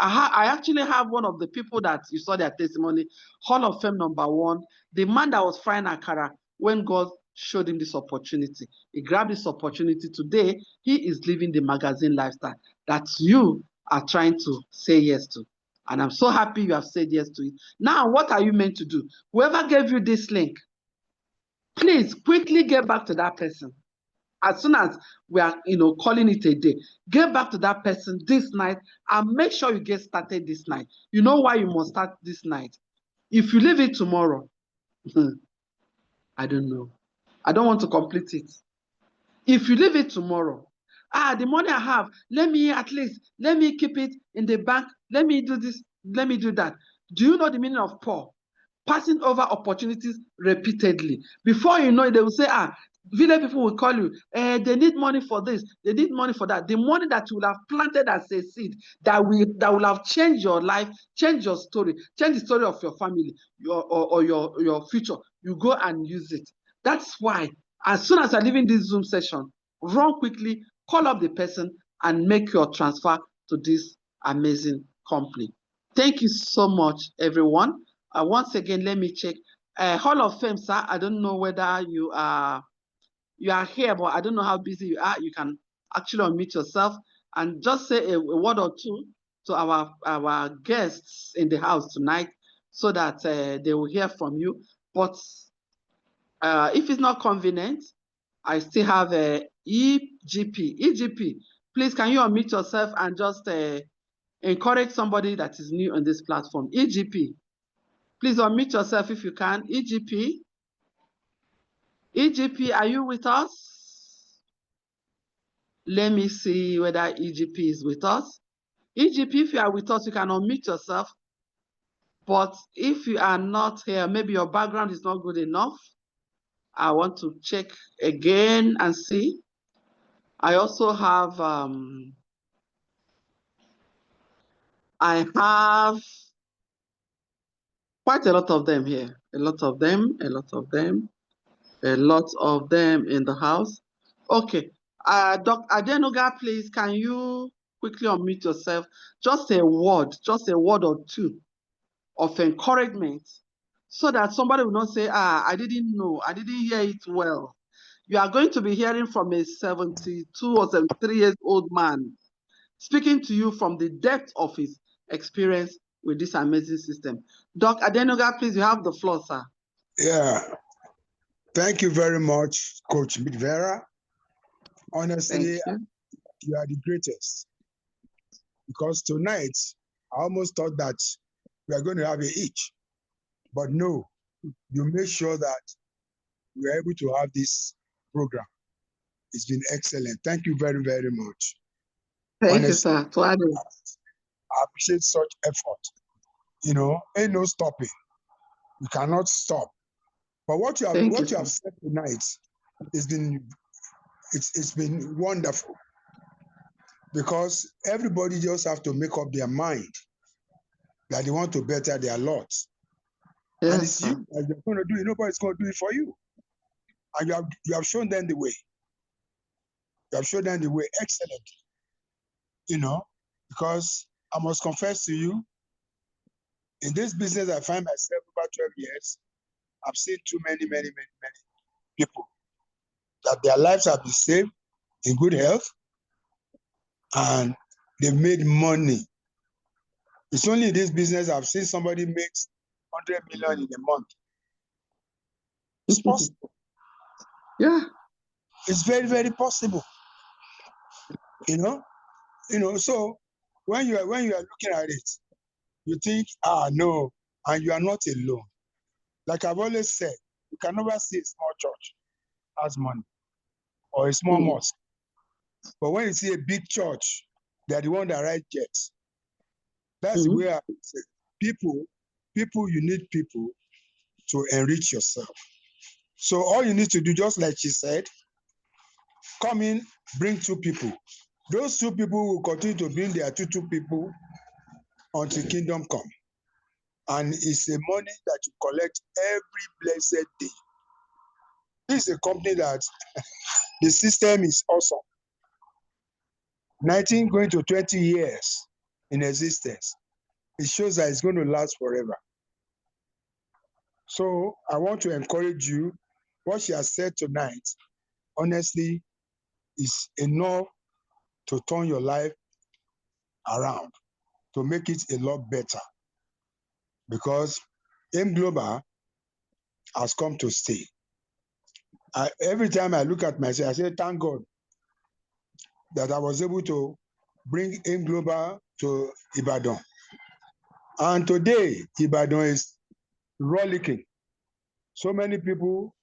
actually have one of the people that you saw their testimony, Hall of Fame #1, the man that was frying akara when God showed him this opportunity. He grabbed this opportunity. Today, he is living the magazine lifestyle that you are trying to say yes to. And I'm so happy you have said yes to it. Now, what are you meant to do? Whoever gave you this link, please quickly get back to that person. As soon as we are, calling it a day, get back to that person this night and make sure you get started this night. You know why you must start this night? If you leave it tomorrow, I don't know. I don't want to complete it. If you leave it tomorrow, the money I have, let me keep it in the bank. Let me do this. Let me do that. Do you know the meaning of poor? Passing over opportunities repeatedly. Before you know it, they will say, village people will call you. They need money for this. They need money for that. The money that you will have planted as a seed that will have changed your life, change your story, change the story of your family, your future. You go and use it. That's why, as soon as you're leaving this Zoom session, run quickly, call up the person, and make your transfer to this amazing company. Thank you so much, everyone. Once again, let me check. Hall of Fame, sir. I don't know whether you are here, but I don't know how busy you are. You can actually unmute yourself and just say a word or two to our guests in the house tonight, so that they will hear from you. But if it's not convenient, I still have EGP. EGP, please, can you unmute yourself and just encourage somebody that is new on this platform? EGP. Please unmute yourself if you can. EGP. EGP, are you with us? Let me see whether EGP is with us. EGP, if you are with us, you can unmute yourself. But if you are not here, maybe your background is not good enough. I want to check again and see. I also have, I have quite a lot of them here. A lot of them in the house. Okay. Dr. Adenuga, please, can you quickly unmute yourself? Just a word or two of encouragement, so that somebody will not say, I didn't know, I didn't hear it well. You are going to be hearing from a 72 or 73 years old man speaking to you from the depth of his experience with this amazing system. Dr. Adenuga, please, you have the floor, sir. Yeah. Thank you very much, Coach Midvera. Honestly, you are the greatest. Because tonight, I almost thought that we are going to have a each. But no, you make sure that we are able to have this program. It's been excellent. Thank you very, very much. Thank you, sir. I appreciate such effort. Ain't no stopping. You cannot stop. But what you have said tonight has been it's been wonderful, because everybody just have to make up their mind that they want to better their lot. Yes, and it's you that you're going to do it. Nobody's going to do it for you. And you have shown them the way. You have shown them the way excellently. Because I must confess to you, in this business I find myself over 12 years, I've seen too many people that their lives have been saved in good health, and they've made money. It's only in this business I've seen somebody makes 100 million in a month. It's possible. Yeah. It's very, very possible. So when you are looking at it, you think, no, and you are not alone. Like I've always said, you can never see a small church has money or a small mosque. But when you see a big church, they're the one that write checks. That's the way I say, people, you need people to enrich yourself. So all you need to do, just like she said, come in, bring 2 people. Those 2 people will continue to bring their 2 people until kingdom come. and it's a money that you collect every blessed day. This is a company that the system is awesome. 19 going to 20 years in existence. It shows that it's going to last forever. So I want to encourage you. What she has said tonight, honestly, is enough to turn your life around, to make it a lot better. Because AIM Global has come to stay. Every time I look at myself, I say, thank God that I was able to bring AIM Global to Ibadan. And today, Ibadan is rollicking. So many people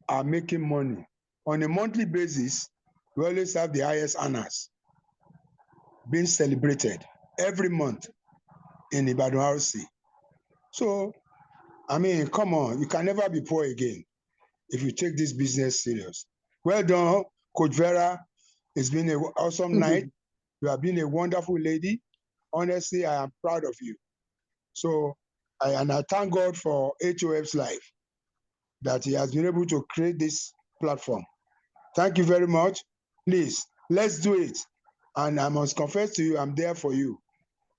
are making money. On a monthly basis, we always have the highest earners being celebrated every month in Ibadan RC. So, I mean, come on, you can never be poor again if you take this business serious. Well done, Coach Vera. It's been an awesome night. You have been a wonderful lady. Honestly, I am proud of you. So, I thank God for HOF's life, that he has been able to create this platform. Thank you very much. Please, let's do it. And I must confess to you, I'm there for you.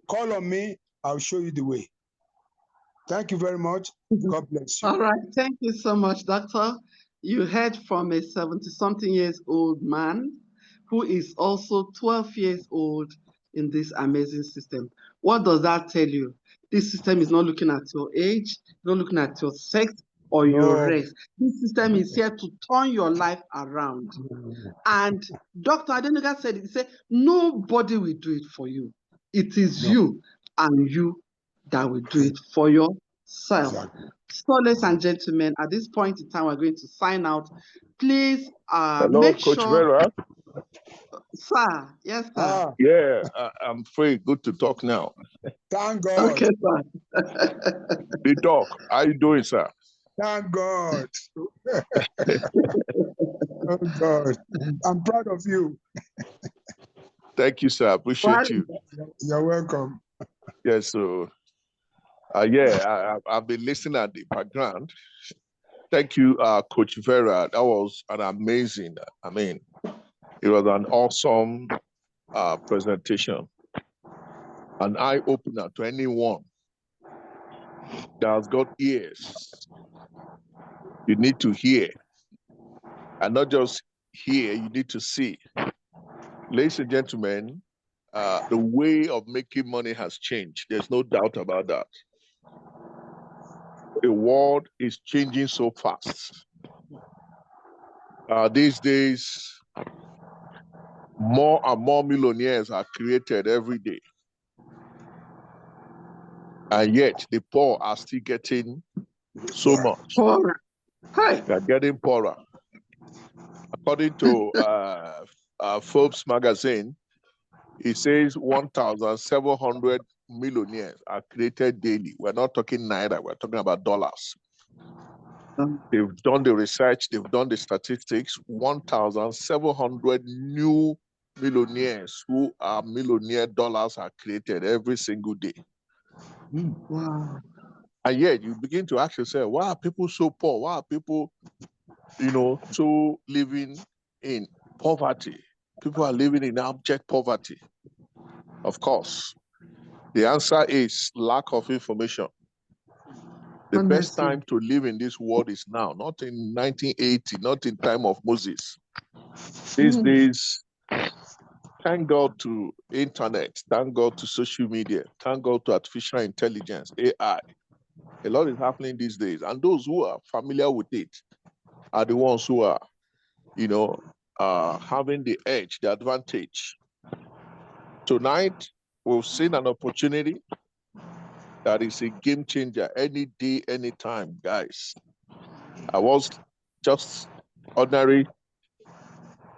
Call on me, I'll show you the way. Thank you very much. God bless you. All right. Thank you so much, Doctor. You heard from a 70-something years old man who is also 12 years old in this amazing system. What does that tell you? This system is not looking at your age, not looking at your sex or your race. This system is here to turn your life around. And Dr. Adenuga said, he said, nobody will do it for you. It is you and you that will do it for yourself. Exactly. So, ladies and gentlemen, at this point in time, we're going to sign out. Please Hello, make Coach sure, Vera. sir. Yes, sir. Yeah, I'm free. Good to talk now. Thank God. Okay, sir. The doc, how you doing, sir? Thank God. Oh God. I'm proud of you. Thank you, sir. Appreciate you. You're welcome. Yes, so I've been listening at the background. Thank you, Coach Vera. That was an amazing. I mean, it was an awesome presentation, an eye opener to anyone that has got ears. You need to hear, and not just hear. You need to see. Ladies and gentlemen, the way of making money has changed. There's no doubt about that. The world is changing so fast. These days, more and more millionaires are created every day. And yet, the poor are still getting so much. Poorer. Hi. They're getting poorer. According to Forbes magazine, it says 1,700 millionaires are created daily. We're not talking naira, we're talking about dollars. They've done the research, they've done the statistics. 1,700 new millionaires who are millionaire dollars are created every single day. Wow. And yet you begin to ask yourself, why are people so poor? Why are people, so living in poverty? People are living in abject poverty. Of course, the answer is lack of information. The best time to live in this world is now, not in 1980, not in time of Moses. These days, thank God to internet, thank God to social media, thank God to artificial intelligence, AI. A lot is happening these days. And those who are familiar with it are the ones who are, having the edge, the advantage. Tonight, we've seen an opportunity that is a game changer any day, anytime, guys. I was just ordinary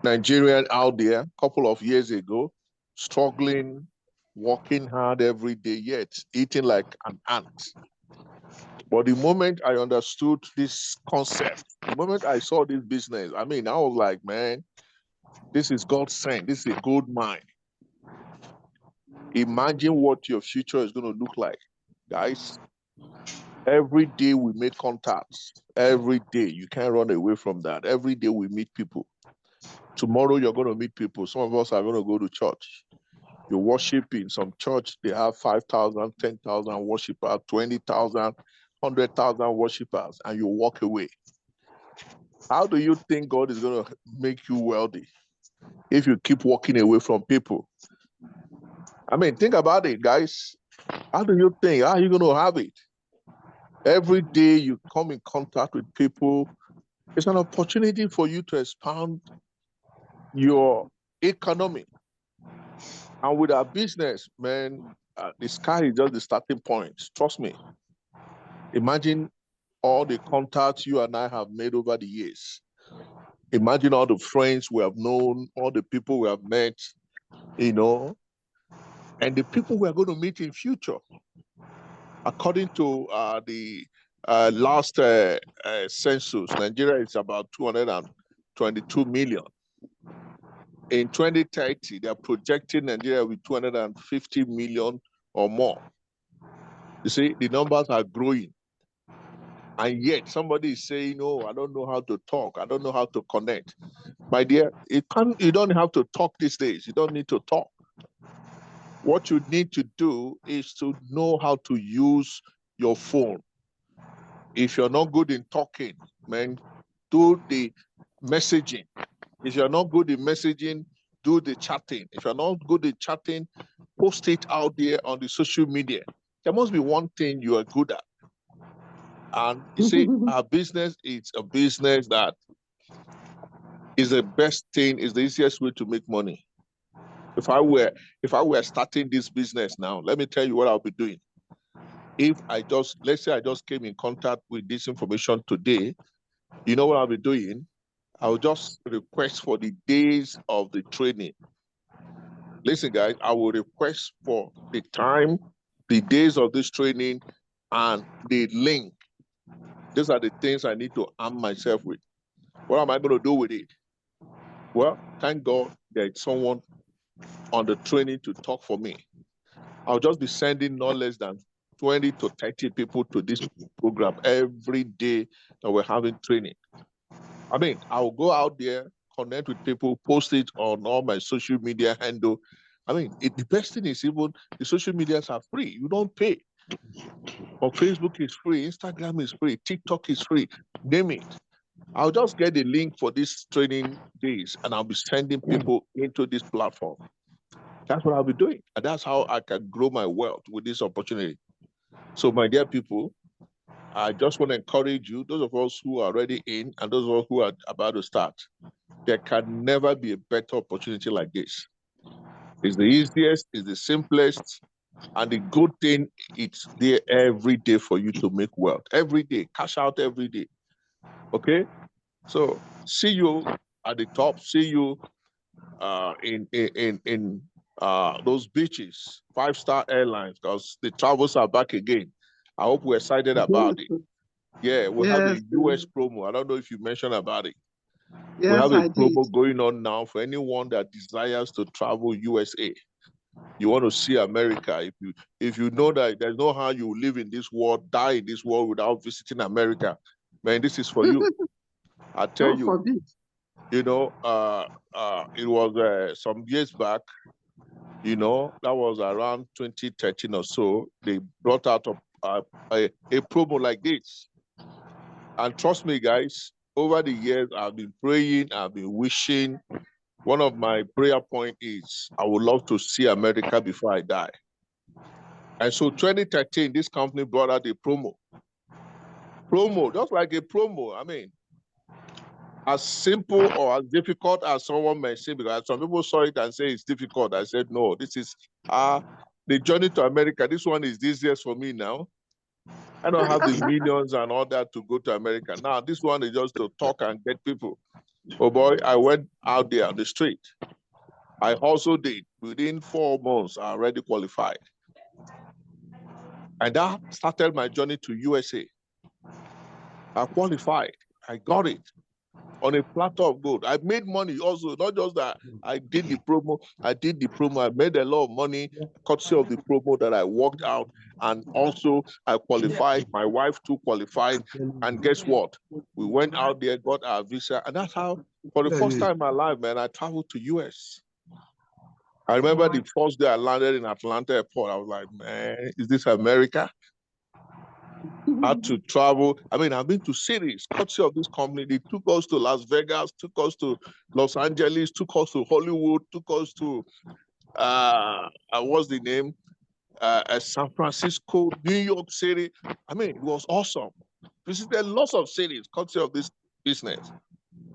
Nigerian out there a couple of years ago, struggling, working hard every day, yet eating like an ant. But the moment I understood this concept, the moment I saw this business, I was like, man, this is God sent. This is a gold mine. Imagine what your future is going to look like, guys. Every day we make contacts. Every day. You can't run away from that. Every day we meet people. Tomorrow you're going to meet people. Some of us are going to go to church. You worship in some church, they have 5,000, 10,000 worshipers, 20,000, 100,000 worshipers, and you walk away. How do you think God is going to make you wealthy if you keep walking away from people? I mean, think about it, guys. How do you think? How are you going to have it? Every day you come in contact with people, it's an opportunity for you to expand your economy. And with our business, man, the sky is just the starting point. Trust me. Imagine all the contacts you and I have made over the years. Imagine all the friends we have known, all the people we have met, you know, and the people we are going to meet in future. According to the last census, Nigeria is about 222 million. In 2030, they are projecting Nigeria with 250 million or more. You see, the numbers are growing. And yet somebody is saying, no, I don't know how to talk. I don't know how to connect. My dear, you don't have to talk these days. You don't need to talk. What you need to do is to know how to use your phone. If you're not good in talking, man, do the messaging. If you're not good in messaging, do the chatting. If you're not good in chatting, post it out there on the social media. There must be one thing you are good at. And you see, our business is a business that is the best thing, is the easiest way to make money. If I were starting this business now, let me tell you what I'll be doing. Let's say I just came in contact with this information today, you know what I'll be doing? I'll just request for the days of the training. Listen, guys, I will request for the time, the days of this training, and the link. These are the things I need to arm myself with. What am I going to do with it? Well, thank God there's someone on the training to talk for me. I'll just be sending no less than 20 to 30 people to this program every day that we're having training. I mean, I'll go out there, connect with people, post it on all my social media handle. I mean, the best thing is even the social medias are free. You don't pay. On Facebook is free, Instagram is free, TikTok is free, name it. I'll just get the link for these training days and I'll be sending people into this platform. That's what I'll be doing. And that's how I can grow my wealth with this opportunity. So my dear people, I just want to encourage you, those of us who are already in and those of us who are about to start, there can never be a better opportunity like this. It's the easiest, it's the simplest, and the good thing, it's there every day for you to make wealth. Every day, cash out every day. Okay? So see you at the top, see you in those beaches, 5-star airlines, because the travels are back again. I hope we're excited about it. Yeah, we have a US promo. I don't know if you mentioned about it. Yes, we have a promo going on now for anyone that desires to travel USA. You want to see America. If you know that there's no how you live in this world, die in this world without visiting America, man, this is for you. I tell you, you know, it was some years back, you know, that was around 2013 or so, they brought out a promo like this. And trust me, guys, over the years, I've been praying, I've been wishing. One of my prayer points is, I would love to see America before I die. And so 2013, this company brought out a promo. Promo, just like a promo. I mean, as simple or as difficult as someone may say, because some people saw it and say it's difficult. I said, no, this is the journey to America. This one is the easiest for me now. I don't have the millions and all that to go to America. Now, this one is just to talk and get people. Oh boy, I went out there on the street. I also did. Within 4 months, I already qualified. And that started my journey to USA. I qualified. I got it. on a platter of gold. I made money also, not just that I did the promo. I made a lot of money courtesy of the promo that I worked out. And also I qualified, my wife too qualified. And guess what? We went out there, got our visa. And that's how, for the first time in my life, man, I traveled to US. I remember the first day I landed in Atlanta airport, I was like, man, is this America? Had to travel. I mean, I've been to cities, courtesy of this company. They took us to Las Vegas, took us to Los Angeles, took us to Hollywood, took us to, what's the name? San Francisco, New York City. I mean, it was awesome. Visited lots of cities, courtesy of this business.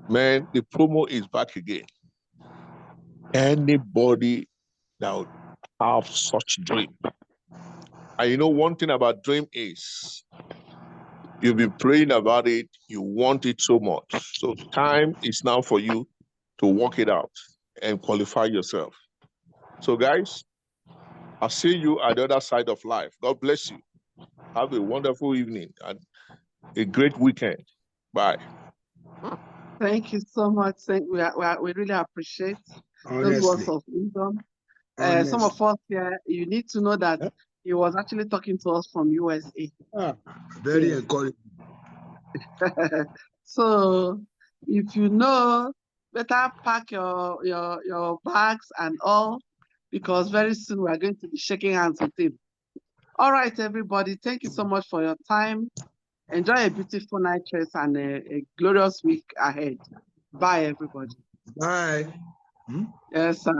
Man, the promo is back again. Anybody that would have such dream. And you know, one thing about dream is, you've been praying about it, you want it so much. So time is now for you to work it out and qualify yourself. So guys, I'll see you at the other side of life. God bless you. Have a wonderful evening and a great weekend. Bye. Thank you so much. We really appreciate those words Honestly, of wisdom. Some honestly. of us here, you need to know that he was actually talking to us from USA. Very Yes. encouraging. So if you know, better pack your bags and all, because very soon we are going to be shaking hands with him. All right, everybody. Thank you so much for your time. Enjoy a beautiful night rest and a glorious week ahead. Bye, everybody. Bye. Yes, sir.